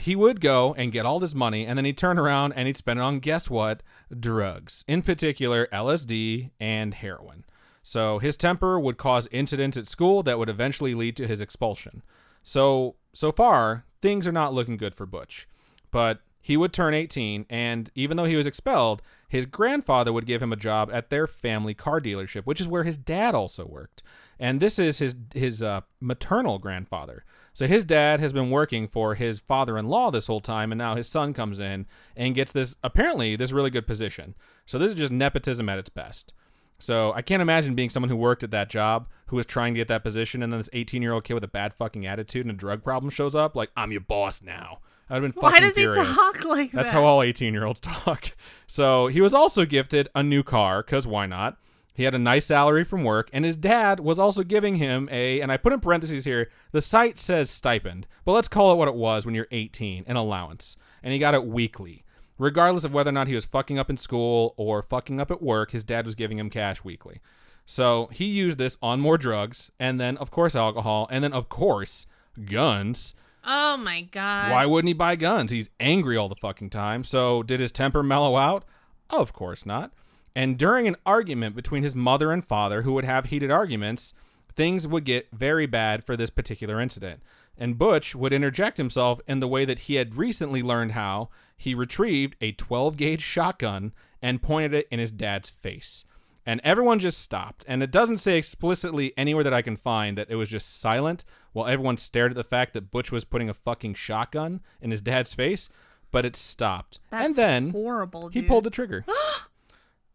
he would go and get all this money, and then he'd turn around and he'd spend it on, guess what? Drugs. In particular, LSD and heroin. So his temper would cause incidents at school that would eventually lead to his expulsion. So far, things are not looking good for Butch. But he would turn 18, and even though he was expelled, his grandfather would give him a job at their family car dealership, which is where his dad also worked. And this is his maternal grandfather. So his dad has been working for his father-in-law this whole time, and now his son comes in and gets this really good position. So this is just nepotism at its best. So I can't imagine being someone who worked at that job, who was trying to get that position, and then this 18-year-old kid with a bad fucking attitude and a drug problem shows up, like, I'm your boss now. I'd have been fucking furious. Why does he talk like that? That's how all 18-year-olds talk. So he was also gifted a new car, because why not? He had a nice salary from work, and his dad was also giving him and I put in parentheses here, the site says stipend, but let's call it what it was when you're 18, an allowance. And he got it weekly. Regardless of whether or not he was fucking up in school or fucking up at work, his dad was giving him cash weekly. So he used this on more drugs, and then, of course, alcohol, and then, of course, guns. Oh, my God. Why wouldn't he buy guns? He's angry all the fucking time. So did his temper mellow out? Of course not. And during an argument between his mother and father, who would have heated arguments, things would get very bad for this particular incident. And Butch would interject himself in the way that he had recently learned how. He retrieved a 12-gauge shotgun and pointed it in his dad's face. And everyone just stopped. And it doesn't say explicitly anywhere that I can find that it was just silent while everyone stared at the fact that Butch was putting a fucking shotgun in his dad's face, but it stopped. That's and then horrible, dude. He pulled the trigger.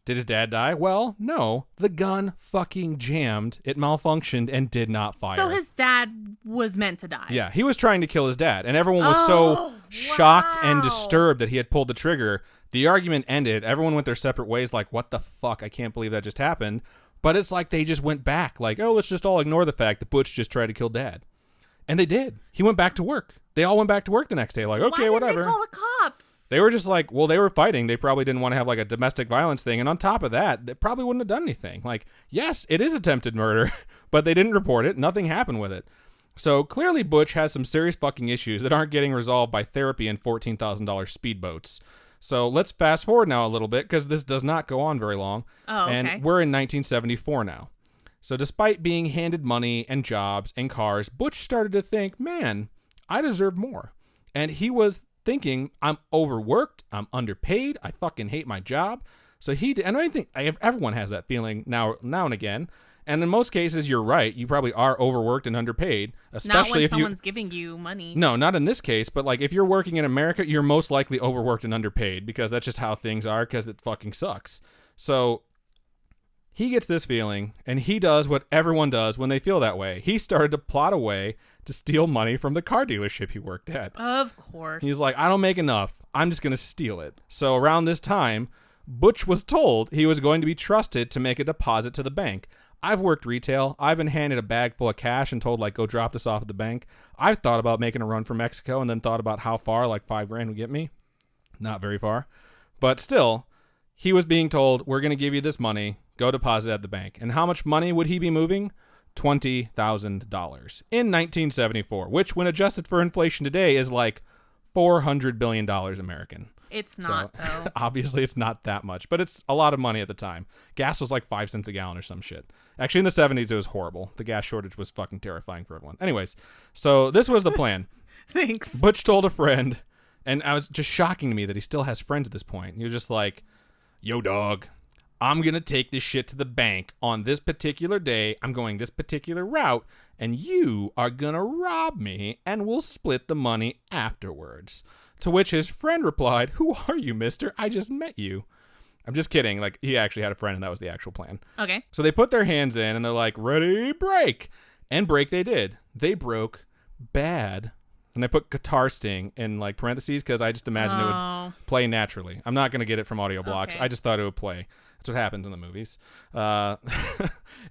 Did his dad die? Well, no. The gun fucking jammed. It malfunctioned and did not fire. So his dad was meant to die. Yeah, he was trying to kill his dad, and everyone was so shocked and disturbed that he had pulled the trigger. The argument ended. Everyone went their separate ways like, what the fuck? I can't believe that just happened. But it's like they just went back like, oh, let's just all ignore the fact that Butch just tried to kill dad. And they did. He went back to work. They all went back to work the next day like, okay, whatever. Why did they call the cops? They were just like, well, they were fighting. They probably didn't want to have like a domestic violence thing. And on top of that, they probably wouldn't have done anything. Like, yes, it is attempted murder, but they didn't report it. Nothing happened with it. So clearly Butch has some serious fucking issues that aren't getting resolved by therapy and $14,000 speedboats. So let's fast forward now a little bit because this does not go on very long. Oh, okay. And we're in 1974 now. So despite being handed money and jobs and cars, Butch started to think, man, I deserve more. And he was thinking, I'm overworked, I'm underpaid, I fucking hate my job. So and I think everyone has that feeling now and again. And in most cases, you're right. You probably are overworked and underpaid, especially not when if someone's giving you money. No, not in this case. But like if you're working in America, you're most likely overworked and underpaid because that's just how things are because it fucking sucks. So he gets this feeling, and he does what everyone does when they feel that way. He started to plot a way to steal money from the car dealership he worked at. Of course. He's like, I don't make enough. I'm just going to steal it. So around this time, Butch was told he was going to be trusted to make a deposit to the bank. I've worked retail. I've been handed a bag full of cash and told, like, go drop this off at the bank. I've thought about making a run for Mexico and then thought about how far, like, $5,000 would get me. Not very far. But still, he was being told, we're going to give you this money. Go deposit at the bank. And how much money would he be moving? $20,000 in 1974, which when adjusted for inflation today is like $400 billion American. It's not, though. Obviously, it's not that much, but it's a lot of money at the time. Gas was like 5 cents a gallon or some shit. Actually, in the 70s, it was horrible. The gas shortage was fucking terrifying for everyone. Anyways, so this was the plan. Thanks. Butch told a friend, and it was just shocking to me that he still has friends at this point. He was just like, yo, dog, I'm going to take this shit to the bank on this particular day. I'm going this particular route, and you are going to rob me, and we'll split the money afterwards. To which his friend replied, who are you, mister? I just met you. I'm just kidding. Like, he actually had a friend, and that was the actual plan. Okay. So they put their hands in, and they're like, ready, break. And break they did. They broke bad. And I put guitar sting in, like, parentheses because I just imagined it would play naturally. I'm not going to get it from audio blocks. Okay. I just thought it would play. That's what happens in the movies.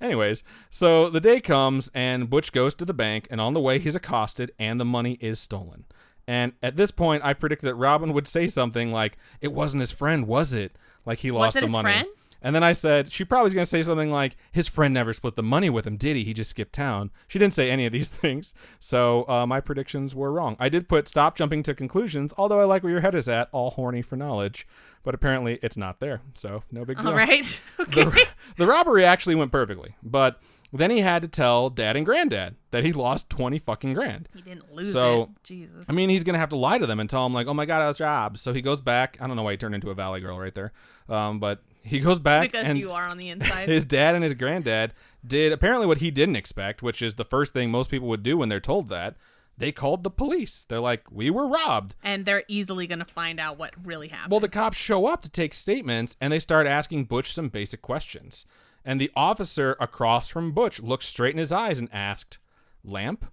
Anyways, so the day comes, and Butch goes to the bank, and on the way, he's accosted, and the money is stolen. And at this point, I predicted that Robin would say something like, it wasn't his friend, was it? Like he lost the money. Was it his friend? And then I said, she probably was going to say something like, his friend never split the money with him, did he? He just skipped town. She didn't say any of these things. So my predictions were wrong. I did put stop jumping to conclusions, although I like where your head is at, all horny for knowledge. But apparently it's not there. So no big deal. All right. Okay. The robbery actually went perfectly. But then he had to tell Dad and Granddad that he lost 20 fucking grand. He didn't lose it. Jesus. I mean, he's going to have to lie to them and tell them, like, oh my God, I was robbed. So he goes back. I don't know why he turned into a Valley Girl right there. But he goes back. Because you are on the inside. His dad and his granddad did apparently what he didn't expect, which is the first thing most people would do when they're told that. They called the police. They're like, we were robbed. And they're easily going to find out what really happened. Well, the cops show up to take statements, and they start asking Butch some basic questions. And the officer across from Butch looked straight in his eyes and asked, lamp?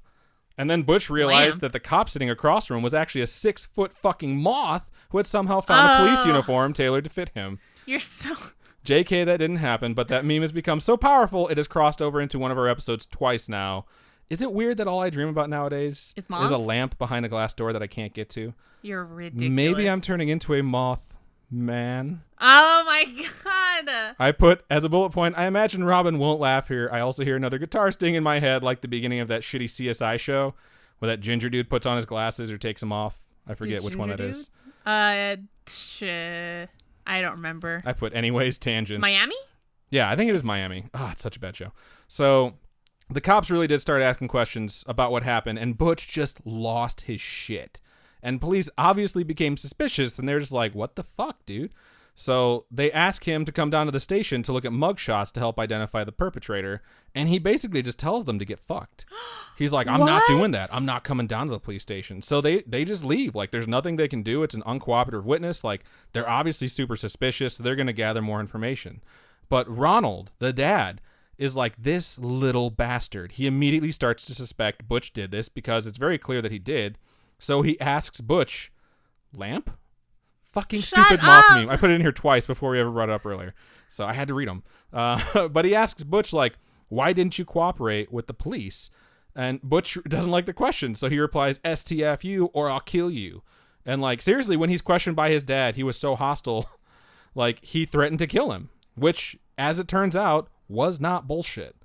And then Butch realized that the cop sitting across from him was actually a 6-foot fucking moth who had somehow found a police uniform tailored to fit him. You're so... JK, that didn't happen, but that meme has become so powerful, it has crossed over into one of our episodes twice now. Is it weird that all I dream about nowadays is a lamp behind a glass door that I can't get to? You're ridiculous. Maybe I'm turning into a moth man. Oh my God. I put, as a bullet point, I imagine Robin won't laugh here. I also hear another guitar sting in my head, like the beginning of that shitty CSI show where that ginger dude puts on his glasses or takes them off. I forget which one that is. I don't remember. I put anyways tangents. Miami? Yeah, I think it is Miami. Oh, it's such a bad show. So the cops really did start asking questions about what happened, and Butch just lost his shit. And police obviously became suspicious, and they're just like, what the fuck, dude? So they ask him to come down to the station to look at mugshots to help identify the perpetrator, and he basically just tells them to get fucked. He's like, I'm not doing that. I'm not coming down to the police station. So they just leave. Like, there's nothing they can do. It's an uncooperative witness. Like, they're obviously super suspicious, so they're going to gather more information. But Ronald, the dad, is like, this little bastard. He immediately starts to suspect Butch did this because it's very clear that he did. So he asks Butch, lamp? Fucking stupid moth meme. I put it in here twice before we ever brought it up earlier. So I had to read them. But he asks Butch, like, why didn't you cooperate with the police? And Butch doesn't like the question. So he replies, STFU or I'll kill you. And, like, seriously, when he's questioned by his dad, he was so hostile. Like, he threatened to kill him, which, as it turns out, was not bullshit.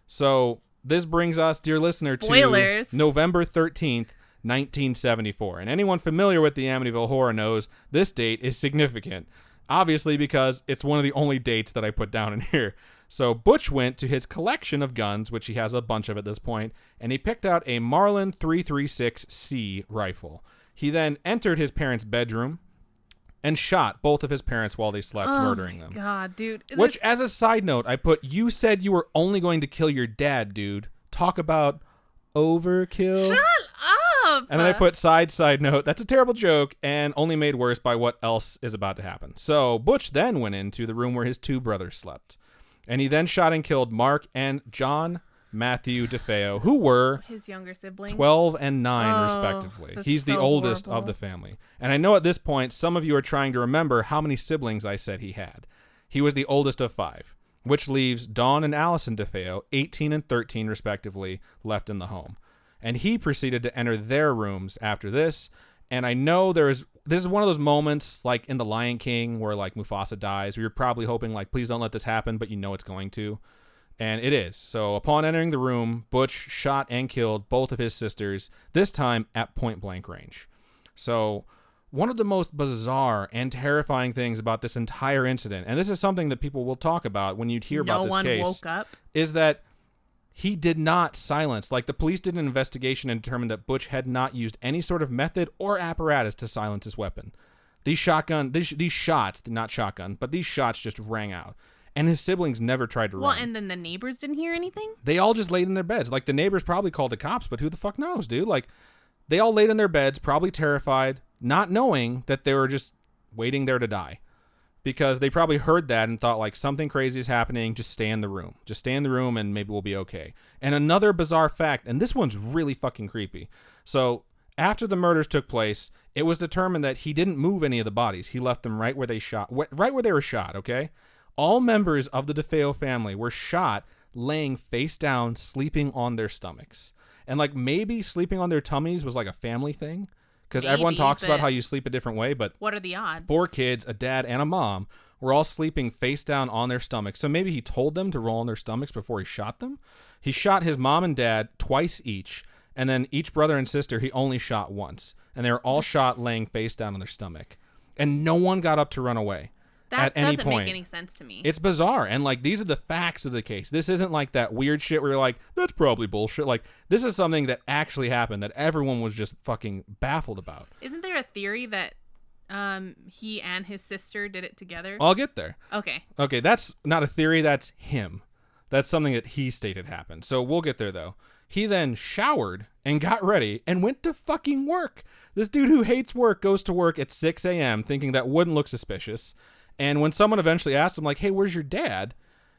So this brings us, dear listener, to November 13th, 1974. And anyone familiar with the Amityville Horror knows this date is significant. Obviously, because it's one of the only dates that I put down in here. So Butch went to his collection of guns, which he has a bunch of at this point, and he picked out a Marlin 336C rifle. He then entered his parents' bedroom and shot both of his parents while they slept, murdering them. God, dude. Which, as a side note, I put, you said you were only going to kill your dad, dude. Talk about overkill. Shut up. And then I put side note, that's a terrible joke and only made worse by what else is about to happen. So Butch then went into the room where his two brothers slept. And he then shot and killed Mark and John Matthew DeFeo, who were his younger siblings, 12 and 9, respectively. He's the oldest of the family. And I know at this point, some of you are trying to remember how many siblings I said he had. He was the oldest of 5, which leaves Dawn and Allison DeFeo, 18 and 13, respectively, left in the home. And he proceeded to enter their rooms after this. And I know this is one of those moments like in The Lion King where like Mufasa dies, where you're probably hoping like, please don't let this happen, but you know it's going to. And it is. So upon entering the room, Butch shot and killed both of his sisters, this time at point blank range. So one of the most bizarre and terrifying things about this entire incident, and this is something that people will talk about when you hear about this case, woke up. is that he did not silence. Like, the police did an investigation and determined that Butch had not used any sort of method or apparatus to silence his weapon. These shots, not shotgun, but these shots just rang out. And his siblings never tried to run. Well, and then the neighbors didn't hear anything? They all just laid in their beds. Like, the neighbors probably called the cops, but who the fuck knows, dude? Like, they all laid in their beds, probably terrified, not knowing that they were just waiting there to die. Because they probably heard that and thought, like, something crazy is happening, just stay in the room. Just stay in the room and maybe we'll be okay. And another bizarre fact, and this one's really fucking creepy. So, after the murders took place, it was determined that he didn't move any of the bodies. He left them right where they were shot, okay? All members of the DeFeo family were shot laying face down, sleeping on their stomachs. And, like, maybe sleeping on their tummies was like a family thing. Because everyone talks about how you sleep a different way, but what are the odds? 4 kids, a dad, and a mom were all sleeping face down on their stomachs. So maybe he told them to roll on their stomachs before he shot them. He shot his mom and dad twice each, and then each brother and sister he only shot once. And they were all shot laying face down on their stomach. And no one got up to run away. That at any doesn't point. make any sense to me. It's bizarre. And, like, these are the facts of the case. This isn't like that weird shit where you're like, that's probably bullshit. Like, this is something that actually happened that everyone was just fucking baffled about. Isn't there a theory that he and his sister did it together? I'll get there. Okay, that's not a theory. That's him. That's something that he stated happened. So we'll get there, though. He then showered and got ready and went to fucking work. This dude who hates work goes to work at 6 a.m. thinking that wouldn't look suspicious. And when someone eventually asked him, like, hey, where's your dad?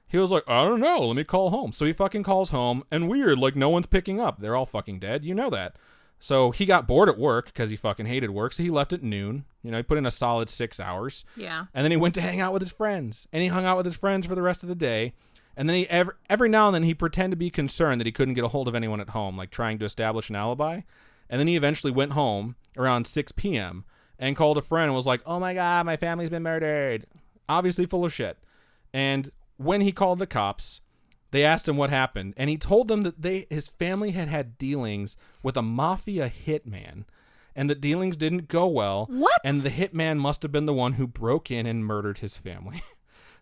He was like, I don't know. Let me call home. So he fucking calls home, and weird, like, no one's picking up. They're all fucking dead. You know that. So he got bored at work because he fucking hated work. So he left at noon. You know, he put in a solid 6 hours. Yeah. And then he went to hang out with his friends. And he hung out with his friends for the rest of the day. And then he every now and then he pretended to be concerned that he couldn't get a hold of anyone at home, like trying to establish an alibi. And then he eventually went home around 6 p.m. and called a friend and was like, oh my God, my family's been murdered. Obviously full of shit. And when he called the cops, they asked him what happened. And he told them that his family had dealings with a mafia hitman. And the dealings didn't go well. What? And the hitman must have been the one who broke in and murdered his family.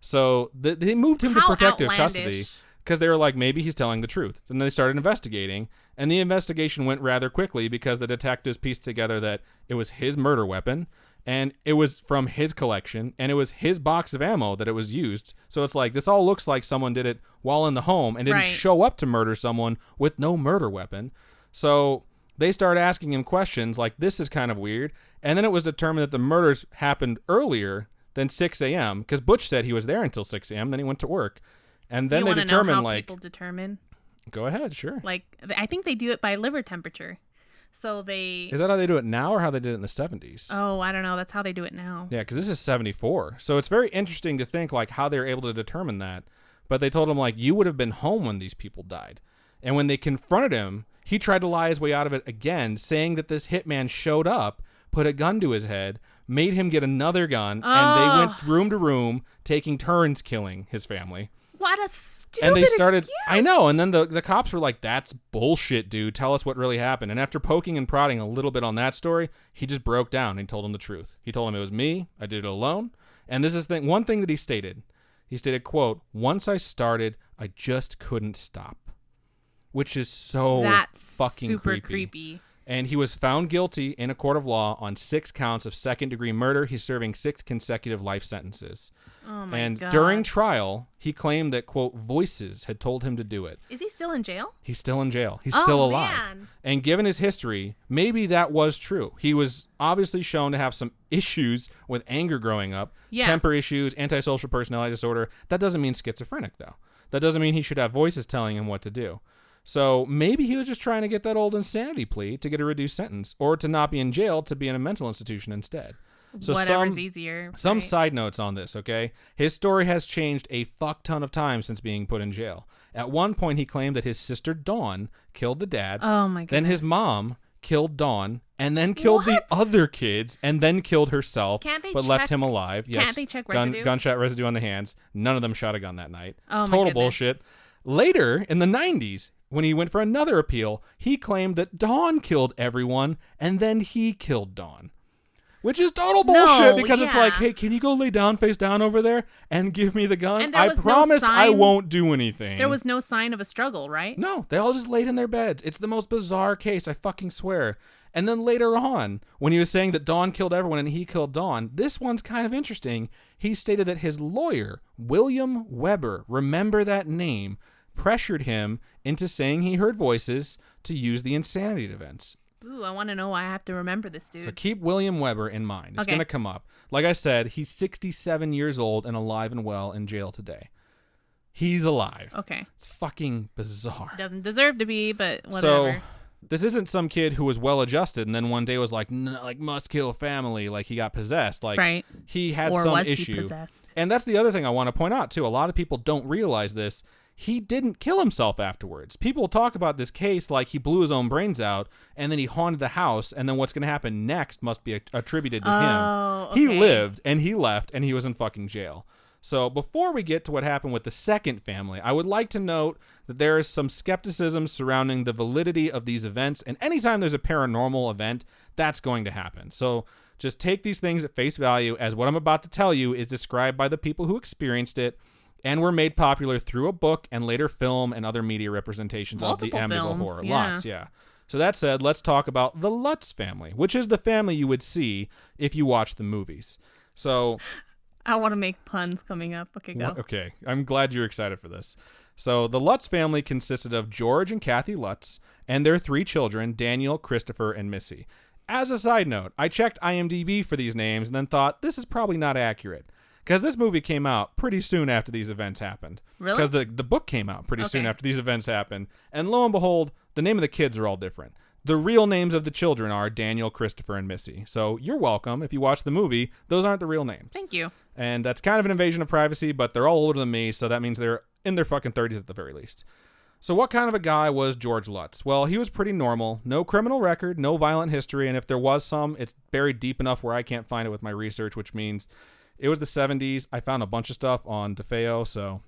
So they moved him to protective custody because they were like, maybe he's telling the truth. And they started investigating. And the investigation went rather quickly because the detectives pieced together that it was his murder weapon. And it was from his collection, and it was his box of ammo that it was used. So it's like, this all looks like someone did it while in the home and didn't show up to murder someone with no murder weapon. So they started asking him questions like, this is kind of weird. And then it was determined that the murders happened earlier than 6 a.m. because Butch said he was there until 6 a.m. Then he went to work. And then they determined, know how like... people determine? Go ahead, sure. Like, I think they do it by liver temperature. So they... Is that how they do it now or how they did it in the 70s? Oh, I don't know. That's how they do it now. Yeah, because this is 74. So it's very interesting to think, like, how they were able to determine that. But they told him, like, you would have been home when these people died. And when they confronted him, he tried to lie his way out of it again, saying that this hitman showed up, put a gun to his head, made him get another gun, and they went room to room, taking turns killing his family. What a stupid And they started, excuse. I know, and then the cops were like, that's bullshit, dude. Tell us what really happened. And after poking and prodding a little bit on that story, he just broke down and told him the truth. He told him it was me, I did it alone. And this is one thing that he stated. He stated, quote, once I started, I just couldn't stop. Which is so fucking super creepy. And he was found guilty in a court of law on 6 counts of second-degree murder. He's serving 6 consecutive life sentences. Oh my and God. during trial, he claimed that, quote, voices had told him to do it. Is he still in jail? He's still in jail. He's still alive. Man. And given his history, maybe that was true. He was obviously shown to have some issues with anger growing up, temper issues, antisocial personality disorder. That doesn't mean schizophrenic, though. That doesn't mean he should have voices telling him what to do. So maybe he was just trying to get that old insanity plea to get a reduced sentence, or to not be in jail, to be in a mental institution instead. So whatever's easier. Some right? side notes on this, okay? His story has changed a fuck ton of times since being put in jail. At one point, he claimed that his sister Dawn killed the dad. Oh my goodness. Then his mom killed Dawn, and then killed the other kids, and then killed herself, but left him alive. Yes. Can't they check residue? Gunshot residue on the hands. None of them shot a gun that night. Oh it's my total goodness. bullshit. Later, in the 90s, when he went for another appeal, he claimed that Dawn killed everyone, and then he killed Dawn. Which is total bullshit because it's yeah. like, hey, can you go lay down face down over there and give me the gun? And there I was promise no I sign- won't do anything. There was no sign of a struggle, right? No, they all just laid in their beds. It's the most bizarre case, I fucking swear. And then later on, when he was saying that Dawn killed everyone and he killed Dawn, this one's kind of interesting. He stated that his lawyer, William Weber, remember that name, pressured him into saying he heard voices to use the insanity defense. Ooh, I want to know why I have to remember this, dude. So keep William Weber in mind. It's Okay. going to come up. Like I said, he's 67 years old and alive and well in jail today. He's alive. Okay. It's fucking bizarre. Doesn't deserve to be, but whatever. So this isn't some kid who was well adjusted and then one day was like, like must kill a family, like he got possessed. Like right. he had Or some was issue. he possessed? And that's the other thing I want to point out too. A lot of people don't realize this. He didn't kill himself afterwards. People talk about this case like he blew his own brains out and then he haunted the house and then what's going to happen next must be attributed to him. Okay. He lived and he left and he was in fucking jail. So before we get to what happened with the second family, I would like to note that there is some skepticism surrounding the validity of these events. And anytime there's a paranormal event, that's going to happen. So just take these things at face value as what I'm about to tell you is described by the people who experienced it and were made popular through a book and later film and other media representations Multiple of the Amityville films, horror. yeah. Lots, yeah. So that said, let's talk about the Lutz family, which is the family you would see if you watch the movies. So I want to make puns coming up. Okay, go. Okay, I'm glad you're excited for this. So the Lutz family consisted of George and Kathy Lutz and their 3 children, Daniel, Christopher, and Missy. As a side note, I checked IMDb for these names and then thought, this is probably not accurate. Because this movie came out pretty soon after these events happened. Really? Because the book came out pretty soon Okay. after these events happened. And lo and behold, the name of the kids are all different. The real names of the children are Daniel, Christopher, and Missy. So you're welcome. If you watch the movie, those aren't the real names. Thank you. And that's kind of an invasion of privacy, but they're all older than me, so that means they're in their fucking 30s at the very least. So what kind of a guy was George Lutz? Well, he was pretty normal. No criminal record, no violent history, and if there was some, it's buried deep enough where I can't find it with my research, which means it was the 70s. I found a bunch of stuff on DeFeo, so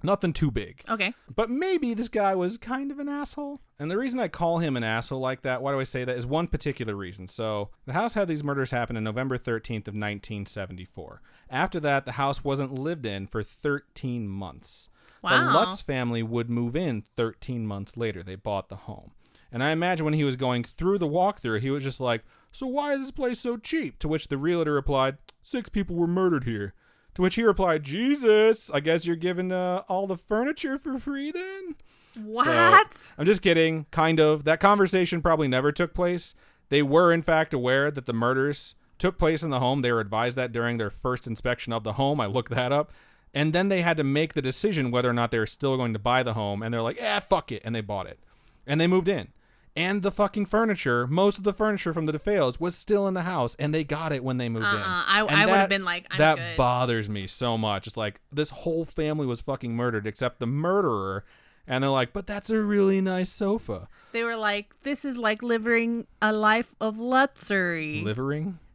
nothing too big. Okay. But maybe this guy was kind of an asshole. And the reason I call him an asshole like that, why do I say that, is one particular reason. So the house had these murders happen on November 13th of 1974. After that, the house wasn't lived in for 13 months. Wow. The Lutz family would move in 13 months later. They bought the home. And I imagine when he was going through the walkthrough, he was just like, so why is this place so cheap? To which the realtor replied, 6 people were murdered here. To which he replied, Jesus, I guess you're giving all the furniture for free then? What? So, I'm just kidding, kind of. That conversation probably never took place. They were, in fact, aware that the murders took place in the home. They were advised that during their first inspection of the home. I looked that up. And then they had to make the decision whether or not they were still going to buy the home. And they're like, fuck it. And they bought it. And they moved in. And the fucking furniture, most of the furniture from the DeFeos was still in the house, and they got it when they moved in. I would have been like, I'm that good. bothers me so much. It's like, this whole family was fucking murdered except the murderer. And they're like, but that's a really nice sofa. They were like, this is like living a life of luxury.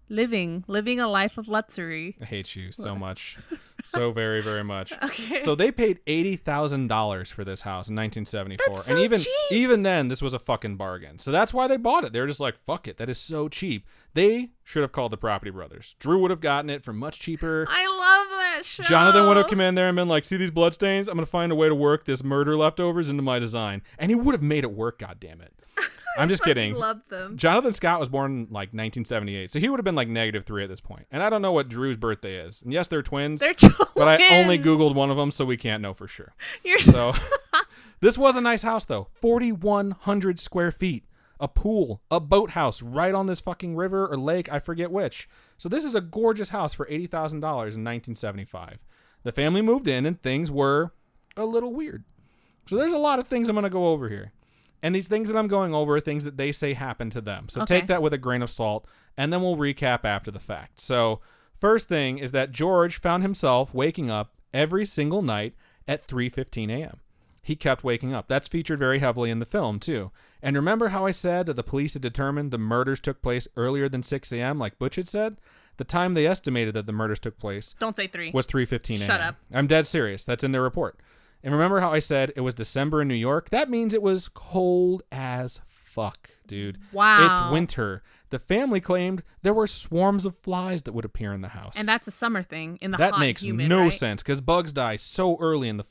Living a life of luxury. I hate you so much. So very, very much. Okay. So they paid $80,000 for this house in 1974. That's so and cheap. even then, this was a fucking bargain. So that's why they bought it. They were just like, fuck it. That is so cheap. They should have called the Property Brothers. Drew would have gotten it for much cheaper. I love that show. Jonathan would have come in there and been like, see these bloodstains? I'm going to find a way to work this murder leftovers into my design. And he would have made it work, goddammit. I'm just kidding. I love them. Jonathan Scott was born in like 1978, so he would have been like -3 at this point. And I don't know what Drew's birthday is. And yes, they're twins. They're twins. But I only Googled one of them, so we can't know for sure. You're So this was a nice house, though. 4,100 square feet. A pool. A boathouse right on this fucking river or lake. I forget which. So this is a gorgeous house for $80,000 in 1975. The family moved in, and things were a little weird. So there's a lot of things I'm going to go over here. And these things that I'm going over are things that they say happened to them. So Okay. take that with a grain of salt, and then we'll recap after the fact. So first thing is that George found himself waking up every single night at 3:15 a.m. He kept waking up. That's featured very heavily in the film, too. And remember how I said that the police had determined the murders took place earlier than 6 a.m., like Butch had said? The time they estimated that the murders took place Don't say 3. was 3:15 a.m. Shut up. I'm dead serious. That's in their report. And remember how I said it was December in New York? That means it was cold as fuck, dude. Wow. It's winter. The family claimed there were swarms of flies that would appear in the house. And that's a summer thing in the that hot makes and humid, no right? sense because bugs die so early in the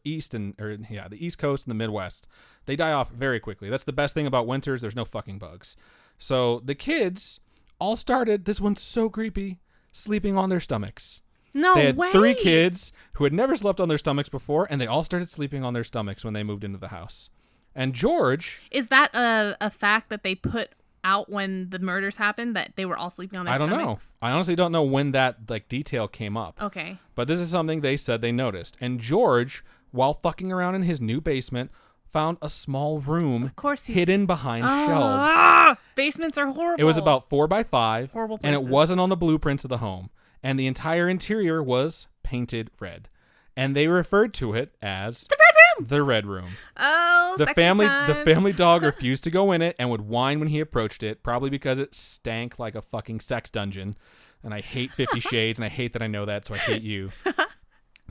east the East Coast and the Midwest. They die off very quickly. That's the best thing about winters. There's no fucking bugs. So the kids all started, this one's so creepy, sleeping on their stomachs. No They had way. 3 kids who had never slept on their stomachs before, and they all started sleeping on their stomachs when they moved into the house. And George... Is that a fact that they put out when the murders happened, that they were all sleeping on their stomachs? I don't know. I honestly don't know when that detail came up. Okay. But this is something they said they noticed. And George, while fucking around in his new basement, found a small room Of course hidden behind shelves. Basements are horrible. It was about 4 by 5, Horrible and it places. wasn't on the blueprints of the home. And the entire interior was painted red. And they referred to it as the Red Room. the Red Room. Oh, The sexy family times. dog refused to go in it and would whine when he approached it, probably because it stank like a fucking sex dungeon. And I hate 50 Shades, and I hate that I know that, so I hate you.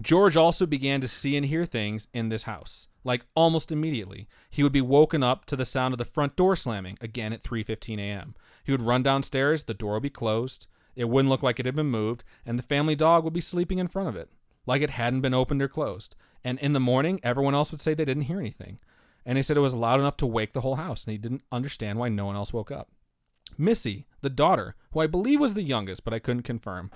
George also began to see and hear things in this house. Like almost immediately, he would be woken up to the sound of the front door slamming, again at 3:15 a.m. He would run downstairs, the door would be closed, it wouldn't look like it had been moved, and the family dog would be sleeping in front of it, like it hadn't been opened or closed. And in the morning, everyone else would say they didn't hear anything. And he said it was loud enough to wake the whole house, and he didn't understand why no one else woke up. Missy, the daughter, who I believe was the youngest, but I couldn't confirm,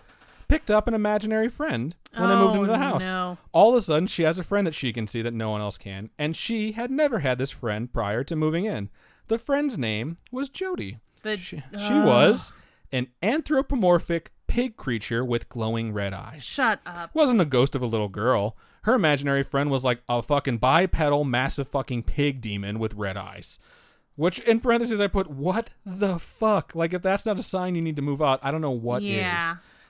picked up an imaginary friend when they moved into the house. No. All of a sudden, she has a friend that she can see that no one else can, and she had never had this friend prior to moving in. The friend's name was Jody. She was an anthropomorphic pig creature with glowing red eyes. Shut up. Wasn't a ghost of a little girl. Her imaginary friend was like a fucking bipedal, massive fucking pig demon with red eyes. Which, in parentheses, I put, what the fuck? Like, if that's not a sign you need to move out, I don't know what is.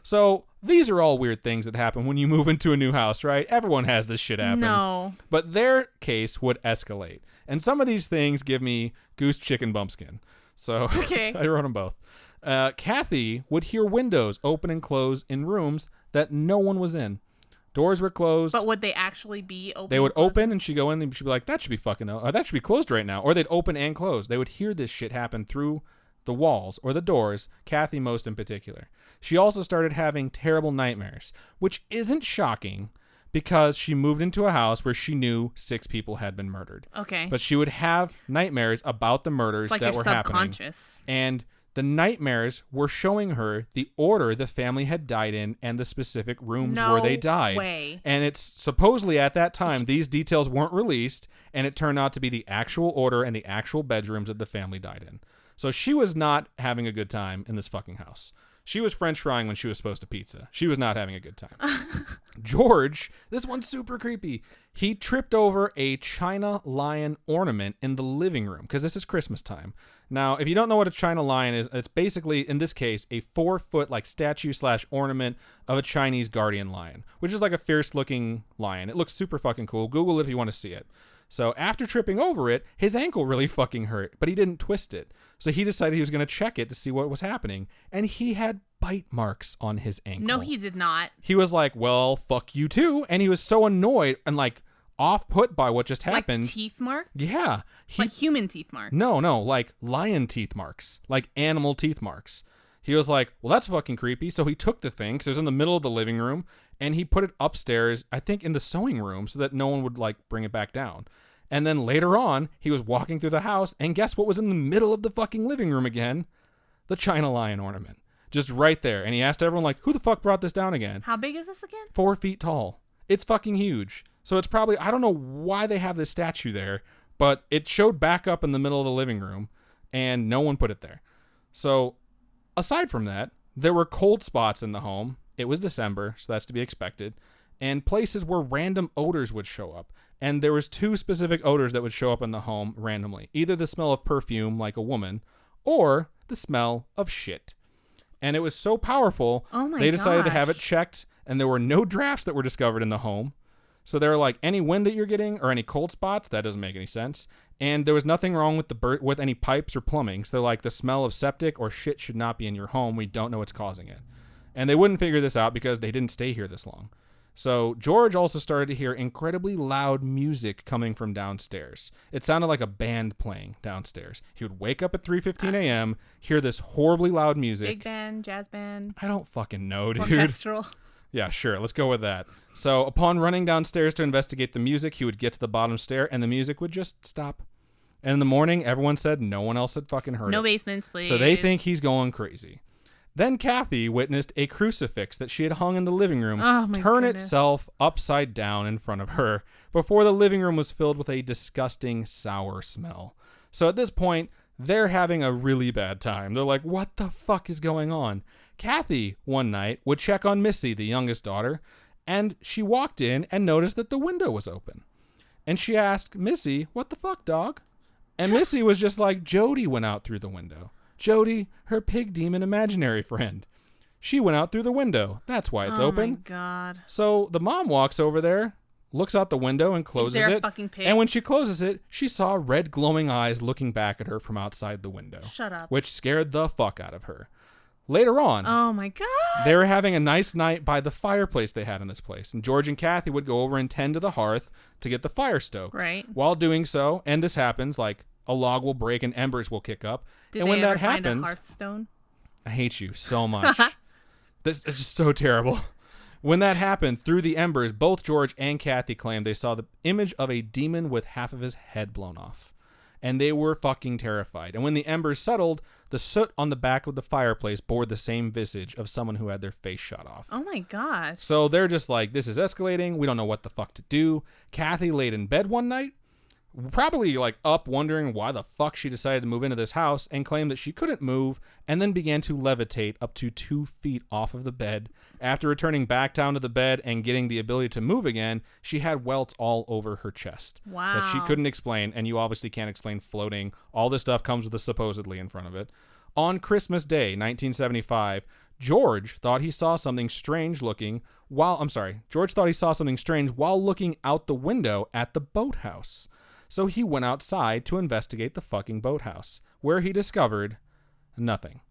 So, these are all weird things that happen when you move into a new house, right? Everyone has this shit happen. No. But their case would escalate. And some of these things give me goose chicken bumpskin. So, Okay. I wrote them both. Kathy would hear windows open and close in rooms that no one was in. Doors were closed. But would they actually be open? They would open, and she'd go in, and she'd be like, that should be that should be closed right now. Or they'd open and close. They would hear this shit happen through the walls or the doors, Kathy most in particular. She also started having terrible nightmares, which isn't shocking because she moved into a house where she knew 6 people had been murdered. Okay. But she would have nightmares about the murders like that you're were happening. subconscious. And the nightmares were showing her the order the family had died in and the specific rooms No where they died. way. And it's supposedly at that time, these details weren't released, and it turned out to be the actual order and the actual bedrooms that the family died in. So she was not having a good time in this fucking house. She was French frying when she was supposed to pizza. She was not having a good time. George, this one's super creepy. He tripped over a China lion ornament in the living room because this is Christmas time. Now, if you don't know what a China lion is, it's basically, in this case, a 4-foot like statue / ornament of a Chinese guardian lion, which is like a fierce looking lion. It looks super fucking cool. Google it if you want to see it. So after tripping over it, his ankle really fucking hurt, but he didn't twist it. So he decided he was going to check it to see what was happening, and he had bite marks on his ankle. No, he did not. He was like, well, fuck you too, and he was so annoyed and like off-put by what just happened. Like teeth mark? Yeah. Like human teeth mark? No, like lion teeth marks, like animal teeth marks. He was like, well, that's fucking creepy. So he took the thing, because it was in the middle of the living room, and he put it upstairs, I think in the sewing room, so that no one would like bring it back down. And then later on, he was walking through the house, and guess what was in the middle of the fucking living room again? The China lion ornament. Just right there. And he asked everyone, like, who the fuck brought this down again? How big is this again? 4 feet tall. It's fucking huge. So it's probably, I don't know why they have this statue there, but it showed back up in the middle of the living room, and no one put it there. So aside from that, there were cold spots in the home. It was December, so that's to be expected. And places where random odors would show up. And there was 2 specific odors that would show up in the home randomly. Either the smell of perfume, like a woman, or the smell of shit. And it was so powerful, they decided to have it checked, and there were no drafts that were discovered in the home. So they were like, any wind that you're getting, or any cold spots, that doesn't make any sense. And there was nothing wrong with with any pipes or plumbing. So they're like, the smell of septic or shit should not be in your home. We don't know what's causing it. And they wouldn't figure this out because they didn't stay here this long. So George also started to hear incredibly loud music coming from downstairs. It sounded like a band playing downstairs. He would wake up at 3:15 a.m., hear this horribly loud music. Big band, jazz band. I don't fucking know, dude. Orchestral. Yeah, sure. Let's go with that. So upon running downstairs to investigate the music, he would get to the bottom stair and the music would just stop. And in the morning, everyone said no one else had fucking heard it. No basements, please. So they think he's going crazy. Then Kathy witnessed a crucifix that she had hung in the living room turn itself upside down in front of her before the living room was filled with a disgusting sour smell. So at this point, they're having a really bad time. They're like, what the fuck is going on? Kathy, one night, would check on Missy, the youngest daughter, and she walked in and noticed that the window was open. And she asked, Missy, what the fuck, dog? And Missy was just like, Jody went out through the window. Jody, her pig demon imaginary friend. She went out through the window. That's why it's open. Oh my God. So the mom walks over there, looks out the window and closes Is there it. a fucking pig? And when she closes it, she saw red glowing eyes looking back at her from outside the window. Shut up. Which scared the fuck out of her. Later on, oh my God, they were having a nice night by the fireplace they had in this place. And George and Kathy would go over and tend to the hearth to get the fire stoked. Right. While doing so, and this happens, like a log will break and embers will kick up. Did and they when ever that find happens, a hearthstone? I hate you so much. This is just so terrible. When that happened, through the embers, both George and Kathy claimed they saw the image of a demon with half of his head blown off. And they were fucking terrified. And when the embers settled, the soot on the back of the fireplace bore the same visage of someone who had their face shot off. Oh my gosh. So they're just like, this is escalating. We don't know what the fuck to do. Kathy laid in bed one night, probably like up wondering why the fuck she decided to move into this house, and claimed that she couldn't move, and then began to levitate up to 2 feet off of the bed. After returning back down to the bed and getting the ability to move again, she had welts all over her chest. Wow. That she couldn't explain, and you obviously can't explain floating. All this stuff comes with a supposedly in front of it. On Christmas Day, 1975, George thought he saw something strange George thought he saw something strange while looking out the window at the boathouse. So he went outside to investigate the fucking boathouse, where he discovered nothing.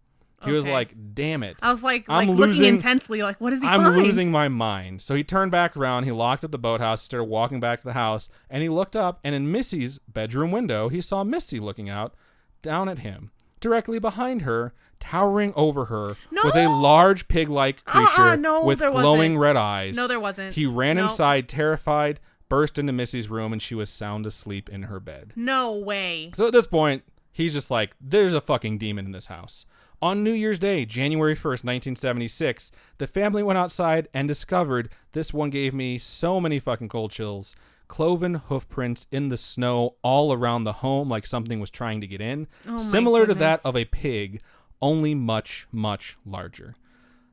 He was like, damn it. I was like looking intensely, like, what is he find? I'm losing my mind. So he turned back around, he locked up the boathouse, started walking back to the house, and he looked up, and in Missy's bedroom window, he saw Missy looking out down at him. Directly behind her, towering over her, was a large pig-like creature with glowing red eyes. No, there wasn't. He ran inside, terrified, burst into Missy's room, and she was sound asleep in her bed. No way. So at this point, he's just like, there's a fucking demon in this house. On New Year's Day, January 1st, 1976, the family went outside and discovered, this one gave me so many fucking cold chills, cloven hoof prints in the snow all around the home like something was trying to get in. Similar to that of a pig, only much, much larger.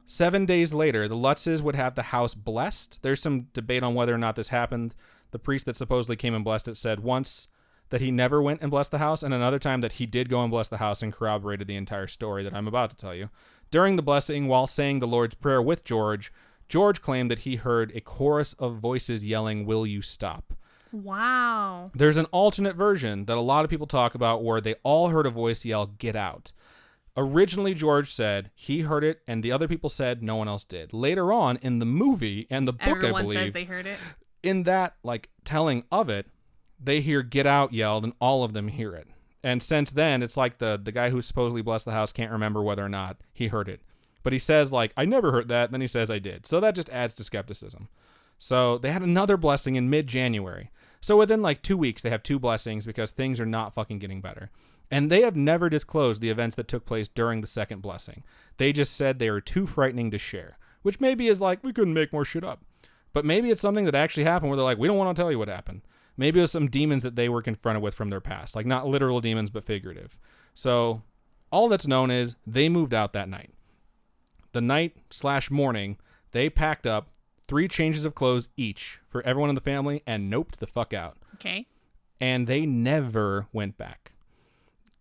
7 days later, the Lutzes would have the house blessed. There's some debate on whether or not this happened. The priest that supposedly came and blessed it said once that he never went and blessed the house, and another time that he did go and bless the house and corroborated the entire story that I'm about to tell you. During the blessing, while saying the Lord's Prayer with George claimed that he heard a chorus of voices yelling, "Will you stop?" Wow. There's an alternate version that a lot of people talk about where they all heard a voice yell, "Get out." Originally, George said he heard it, and the other people said no one else did. Later on in the movie and the book, everyone I believe, says they heard it. In that telling of it, they hear "Get out" yelled, and all of them hear it. And since then, it's like the guy who supposedly blessed the house can't remember whether or not he heard it. But he says, I never heard that, and then he says, I did. So that just adds to skepticism. So they had another blessing in mid-January. So within 2 weeks, they have 2 blessings because things are not fucking getting better. And they have never disclosed the events that took place during the second blessing. They just said they were too frightening to share, which maybe is we couldn't make more shit up. But maybe it's something that actually happened where they're we don't want to tell you what happened. Maybe it was some demons that they were confronted with from their past, not literal demons, but figurative. So all that's known is they moved out that night. The night/morning, they packed up 3 changes of clothes each for everyone in the family and noped the fuck out. Okay. And they never went back.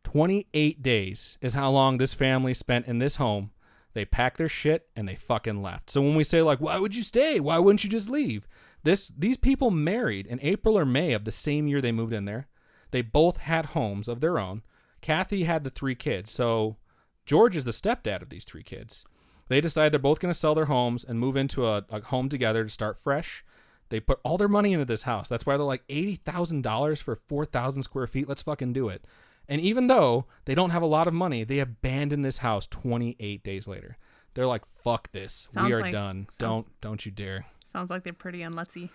28 days is how long this family spent in this home. They packed their shit and they fucking left. So when we say why would you stay? Why wouldn't you just leave? These people married in April or May of the same year they moved in there. They both had homes of their own. Kathy had the 3 kids. So George is the stepdad of these 3 kids. They decide they're both going to sell their homes and move into a home together to start fresh. They put all their money into this house. That's why they're like $80,000 for 4,000 square feet. Let's fucking do it. And even though they don't have a lot of money, they abandon this house 28 days later. They're like, fuck this. We are done. Don't you dare. Sounds like they're pretty unlucky.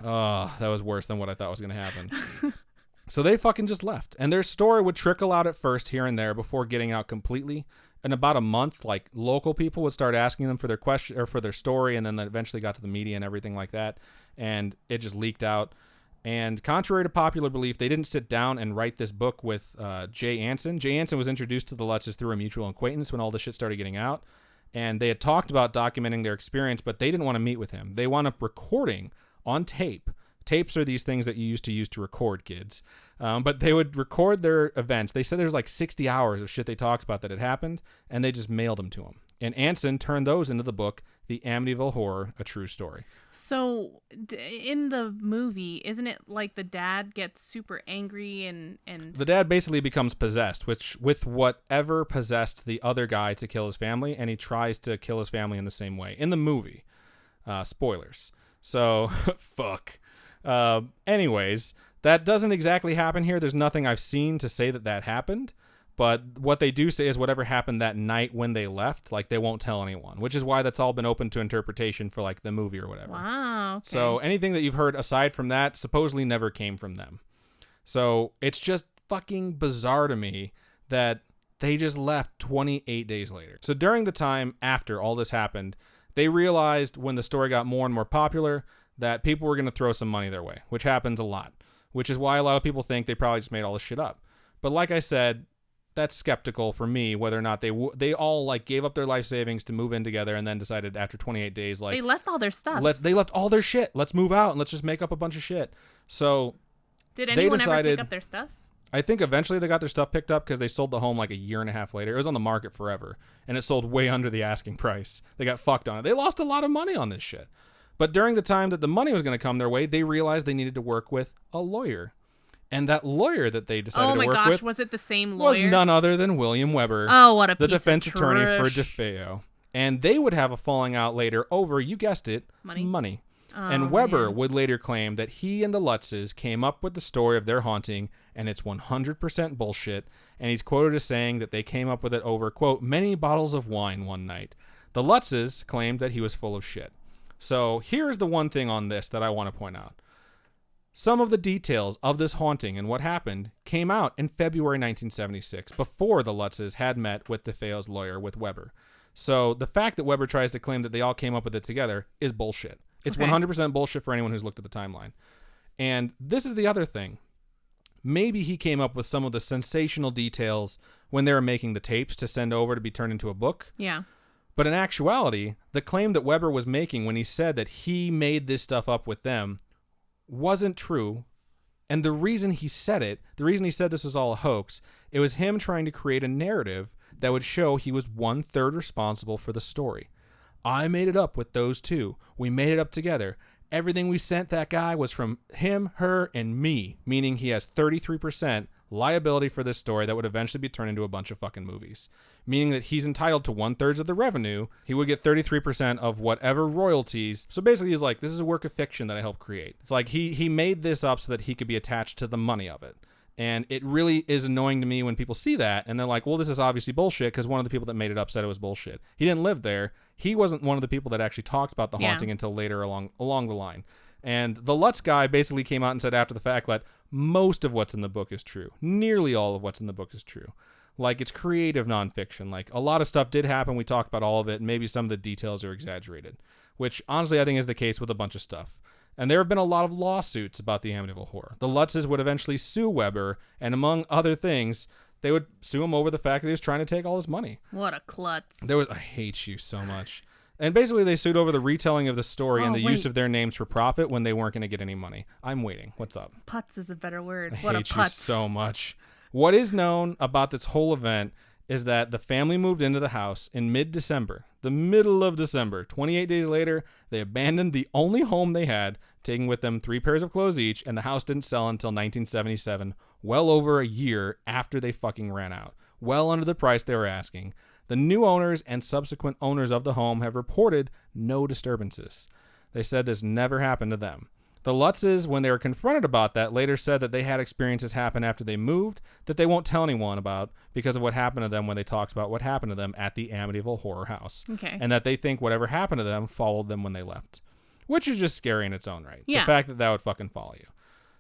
Oh, that was worse than what I thought was going to happen. So they fucking just left. And their story would trickle out at first here and there before getting out completely. In about a month, like, local people would start asking them for their question or for their story, and then that eventually got to the media and everything like that. And it just leaked out. And contrary to popular belief, they didn't sit down and write this book with Jay Anson. Jay Anson was introduced to the Lutzes through a mutual acquaintance when all this shit started getting out. And they had talked about documenting their experience, but they didn't want to meet with him. They wound up recording on tape. Tapes are these things that you used to record, kids. But they would record their events. They said there's like 60 hours of shit they talked about that had happened, and they just mailed them to him. And Anson turned those into the book, The Amityville Horror, A True Story. So in the movie, isn't it like the dad gets super angry and... The dad basically becomes possessed, with whatever possessed the other guy to kill his family, and he tries to kill his family in the same way. In the movie. Spoilers. So, fuck. Anyways, that doesn't exactly happen here. There's nothing I've seen to say that happened. But what they do say is whatever happened that night when they left, like, they won't tell anyone, which is why that's all been open to interpretation for, like, the movie or whatever. Wow. Okay. So anything that you've heard aside from that supposedly never came from them. So it's just fucking bizarre to me that they just left 28 days later. So during the time after all this happened, they realized when the story got more and more popular that people were going to throw some money their way, which happens a lot, which is why a lot of people think they probably just made all this shit up. But like I said, that's skeptical for me whether or not they all like gave up their life savings to move in together and then decided after 28 days like they left all their stuff. They left all their shit. Let's move out and let's just make up a bunch of shit. So did anyone ever pick up their stuff? I think eventually they got their stuff picked up because they sold the home like a year and a half later. It was on the market forever and it sold way under the asking price. They got fucked on it. They lost a lot of money on this shit. But during the time that the money was going to come their way, they realized they needed to work with a lawyer. And that lawyer that they decided to work with... Oh my gosh, was it the same lawyer? Was none other than William Weber. Oh, what a piece of the defense attorney for trash. DeFeo. And they would have a falling out later over, you guessed it, money. Oh, and Weber man. would later claim that he and the Lutzes came up with the story of their haunting, and it's 100% bullshit. And he's quoted as saying that they came up with it over, quote, many bottles of wine one night. The Lutzes claimed that he was full of shit. So here's the one thing on this that I want to point out. Some of the details of this haunting and what happened came out in February 1976, before the Lutzes had met with DeFeo's lawyer, with Weber. So the fact that Weber tries to claim that they all came up with it together is bullshit. It's 100% bullshit for anyone who's looked at the timeline. And this is the other thing. Maybe he came up with some of the sensational details when they were making the tapes to send over to be turned into a book. Yeah. But in actuality, the claim that Weber was making when he said that he made this stuff up with them wasn't true. And the reason he said it, the reason he said this was all a hoax, it was him trying to create a narrative that would show he was 1/3 responsible for the story. I made it up with those two. We made it up together. Everything we sent that guy was from him, her, and me, meaning he has 33% liability for this story that would eventually be turned into a bunch of fucking movies. Meaning that he's entitled to 1/3 of the revenue. He would get 33% of whatever royalties. So basically he's like, this is a work of fiction that I helped create. It's like he made this up so that he could be attached to the money of it. And it really is annoying to me when people see that and they're like, well, this is obviously bullshit because one of the people that made it up said it was bullshit. He didn't live there. He wasn't one of the people that actually talked about the haunting until later along the line. And the Lutz guy basically came out and said after the fact that most of what's in the book is true. Nearly all of what's in the book is true. Like, it's creative nonfiction. Like, a lot of stuff did happen. We talked about all of it. And maybe some of the details are exaggerated, which honestly I think is the case with a bunch of stuff. And there have been a lot of lawsuits about the Amityville Horror. The Lutzes would eventually sue Weber, and among other things, they would sue him over the fact that he was trying to take all his money. What a klutz. I hate you so much. And basically they sued over the retelling of the story and the use of their names for profit when they weren't going to get any money. I'm waiting. What's up? Putz is a better word. I What a hate you putz. so much. What is known about this whole event is that the family moved into the house in mid-December, the middle of December. 28 days later, they abandoned the only home they had, taking with them 3 pairs of clothes each, and the house didn't sell until 1977, well over a year after they fucking ran out. Well under the price they were asking. The new owners and subsequent owners of the home have reported no disturbances. They said this never happened to them. The Lutzes, when they were confronted about that, later said that they had experiences happen after they moved that they won't tell anyone about because of what happened to them when they talked about what happened to them at the Amityville horror house. Okay. And that they think whatever happened to them followed them when they left. Which is just scary in its own right. Yeah. The fact that would fucking follow you.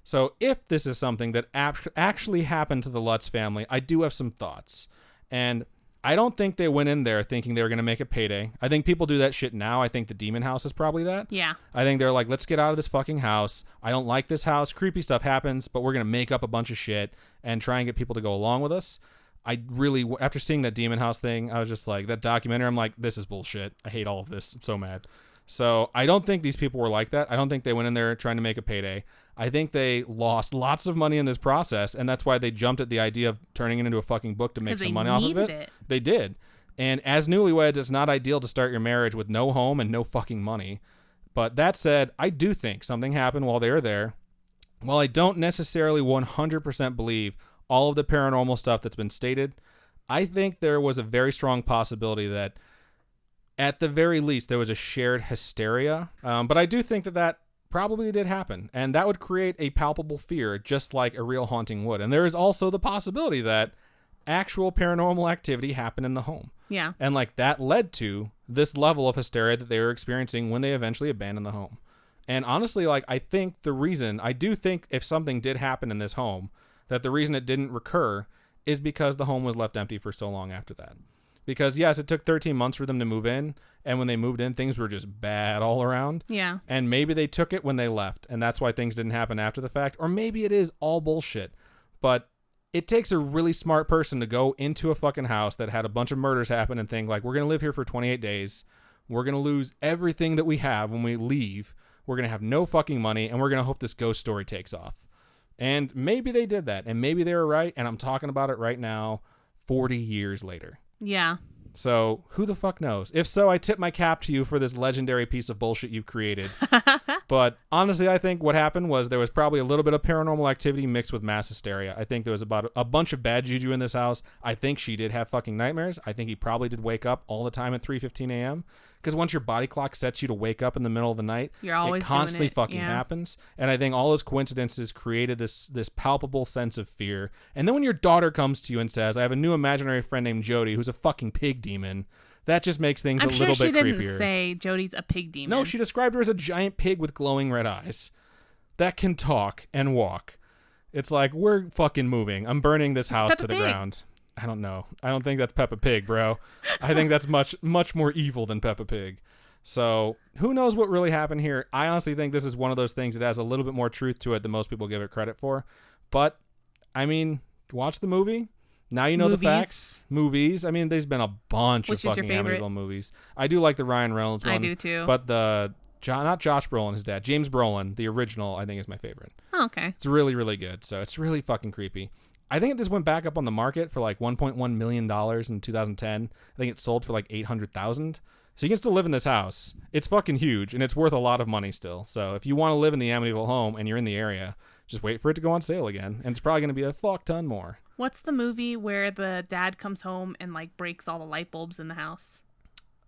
So if this is something that actually happened to the Lutz family, I do have some thoughts. And I don't think they went in there thinking they were going to make a payday. I think people do that shit now. I think the demon house is probably that. Yeah. I think they're like, let's get out of this fucking house. I don't like this house. Creepy stuff happens, but we're going to make up a bunch of shit and try and get people to go along with us. I really, after seeing that demon house thing, I was just like, that documentary, I'm like, this is bullshit. I hate all of this. I'm so mad. So I don't think these people were like that. I don't think they went in there trying to make a payday. I think they lost lots of money in this process, and that's why they jumped at the idea of turning it into a fucking book to make some money off of it. They did. And as newlyweds, it's not ideal to start your marriage with no home and no fucking money. But that said, I do think something happened while they were there. While I don't necessarily 100% believe all of the paranormal stuff that's been stated, I think there was a very strong possibility that at the very least there was a shared hysteria. But I do think that probably did happen, and that would create a palpable fear just like a real haunting would. And there is also the possibility that actual paranormal activity happened in the home. Yeah. And like that led to this level of hysteria that they were experiencing when they eventually abandoned the home. And honestly, like I do think if something did happen in this home, that the reason it didn't recur is because the home was left empty for so long after that. Because yes, it took 13 months for them to move in, and when they moved in, things were just bad all around. Yeah. And maybe they took it when they left, and that's why things didn't happen after the fact. Or maybe it is all bullshit. But it takes a really smart person to go into a fucking house that had a bunch of murders happen and think like, we're going to live here for 28 days. We're going to lose everything that we have when we leave. We're going to have no fucking money, and we're going to hope this ghost story takes off. And maybe they did that, and maybe they were right, and I'm talking about it right now, 40 years later. Yeah. So who the fuck knows? If so, I tip my cap to you for this legendary piece of bullshit you've created. But honestly, I think what happened was there was probably a little bit of paranormal activity mixed with mass hysteria. I think there was about a bunch of bad juju in this house. I think she did have fucking nightmares. I think he probably did wake up all the time at 3:15 a.m. Because once your body clock sets you to wake up in the middle of the night, you're always it constantly doing it. fucking happens. And I think all those coincidences created this palpable sense of fear. And then when your daughter comes to you and says, I have a new imaginary friend named Jody who's a fucking pig demon, that just makes things a little bit creepier. I'm sure she didn't say Jody's a pig demon. No, she described her as a giant pig with glowing red eyes that can talk and walk. It's like, we're fucking moving. I'm burning this house to the ground. I don't know. I don't think that's Peppa Pig, bro. I think that's much, much more evil than Peppa Pig. So who knows what really happened here? I honestly think this is one of those things that has a little bit more truth to it than most people give it credit for. But, I mean, watch the movie. Now you know the facts. Movies. I mean, there's been a bunch of fucking Amityville movies. I do like the Ryan Reynolds one. I do too. But not Josh Brolin, his dad, James Brolin, the original, I think is my favorite. Oh, okay. It's really, really good. So it's really fucking creepy. I think this went back up on the market for like $1.1 million in 2010. I think it sold for like $800,000. So you can still live in this house. It's fucking huge, and it's worth a lot of money still. So if you want to live in the Amityville home and you're in the area, just wait for it to go on sale again. And it's probably going to be a fuck ton more. What's the movie where the dad comes home and like breaks all the light bulbs in the house?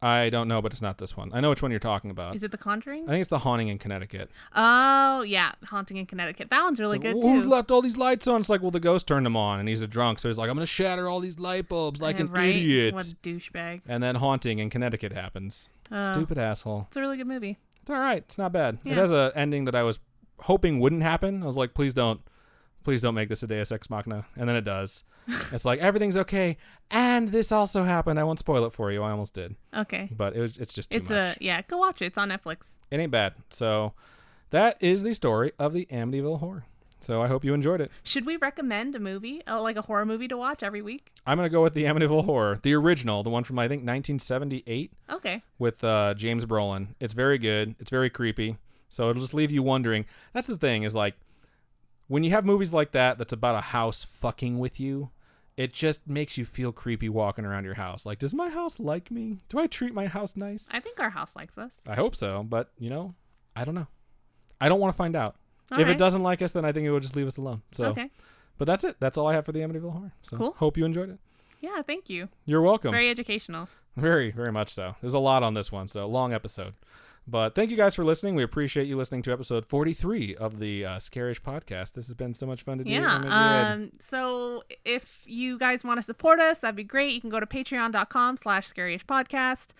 I don't know, but it's not this one. I know which one you're talking about. Is it The Conjuring? I think it's The Haunting in Connecticut. Oh, yeah. Haunting in Connecticut. That one's really good, too. Who's left all these lights on? It's like, well, the ghost turned them on, and he's a drunk. So he's like, I'm going to shatter all these light bulbs like an idiot. What a douchebag. And then Haunting in Connecticut happens. Stupid asshole. It's a really good movie. It's all right. It's not bad. Yeah. It has an ending that I was hoping wouldn't happen. I was like, please don't make this a Deus Ex Machina. And then it does. It's like, everything's okay. And this also happened. I won't spoil it for you. I almost did. Okay. But it's just too much. Go watch it. It's on Netflix. It ain't bad. So that is the story of the Amityville Horror. So I hope you enjoyed it. Should we recommend a movie, like a horror movie to watch every week? I'm going to go with the Amityville Horror, the original, the one from, I think, 1978. Okay. With James Brolin. It's very good. It's very creepy. So it'll just leave you wondering. That's the thing is like, when you have movies like that, that's about a house fucking with you, it just makes you feel creepy walking around your house. Like, does my house like me? Do I treat my house nice? I think our house likes us. I hope so, but, I don't know. I don't want to find out. All if right. it doesn't like us, then I think it will just leave us alone. So, okay. But that's it. That's all I have for the Amityville Horror. So cool. Hope you enjoyed it. Yeah, thank you. You're welcome. Very educational. Very, very much so. There's a lot on this one, so long episode. But thank you guys for listening. We appreciate you listening to episode 43 of the Scarish podcast. This has been so much fun to do. Yeah. So if you guys want to support us, that'd be great. You can go to patreon.com/scarish podcast.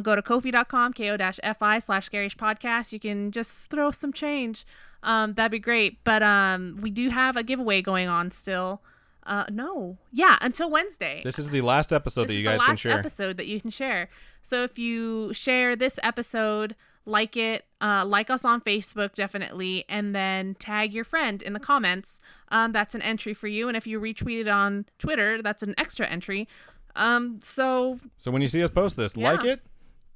Go to ko-fi.com, ko-fi/scarish podcast. You can just throw some change. That'd be great. But we do have a giveaway going on still. Until Wednesday. This is the last episode that you guys can share. This is the last episode that you can share. So if you share this episode, like it, like us on Facebook, definitely, and then tag your friend in the comments, that's an entry for you. And if you retweet it on Twitter, that's an extra entry. So when you see us post this, like it,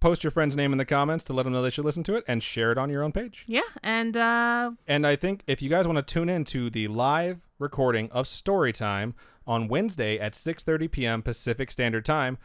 post your friend's name in the comments to let them know they should listen to it, and share it on your own page. Yeah, and I think if you guys want to tune in to the live recording of Storytime on Wednesday at 6:30 p.m. Pacific Standard Time,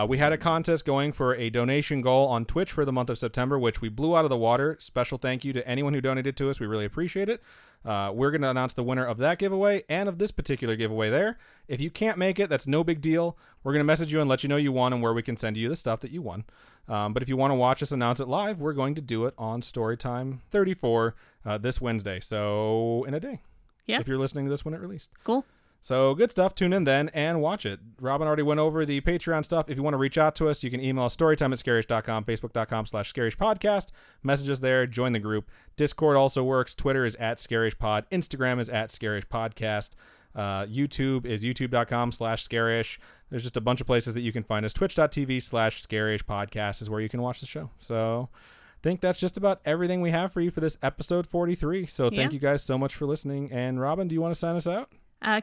we had a contest going for a donation goal on Twitch for the month of September, which we blew out of the water. Special thank you to anyone who donated to us. We really appreciate it. We're going to announce the winner of that giveaway and of this particular giveaway there. If you can't make it, that's no big deal. We're going to message you and let you know you won and where we can send you the stuff that you won. But if you want to watch us announce it live, we're going to do it on Storytime 34 this Wednesday. So in a day. Yeah. If you're listening to this when it released. Cool. So good stuff. Tune in then and watch it. Robin already went over the Patreon stuff. If you want to reach out to us, you can email us storytime@scarish.com, facebook.com/scarishpodcast. Message us there. Join the group. Discord also works. Twitter is @scarishpod. Instagram is @scarishpodcast. YouTube is youtube.com/scarish. There's just a bunch of places that you can find us. Twitch.tv/scarishpodcast is where you can watch the show. So I think that's just about everything we have for you for this episode 43. So thank you guys so much for listening. And Robin, do you want to sign us out?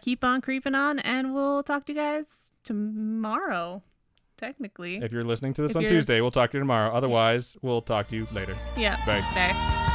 Keep on creeping on, and we'll talk to you guys tomorrow, technically. If you're listening to this on Tuesday, we'll talk to you tomorrow. Otherwise, we'll talk to you later. Yeah. Bye. Bye.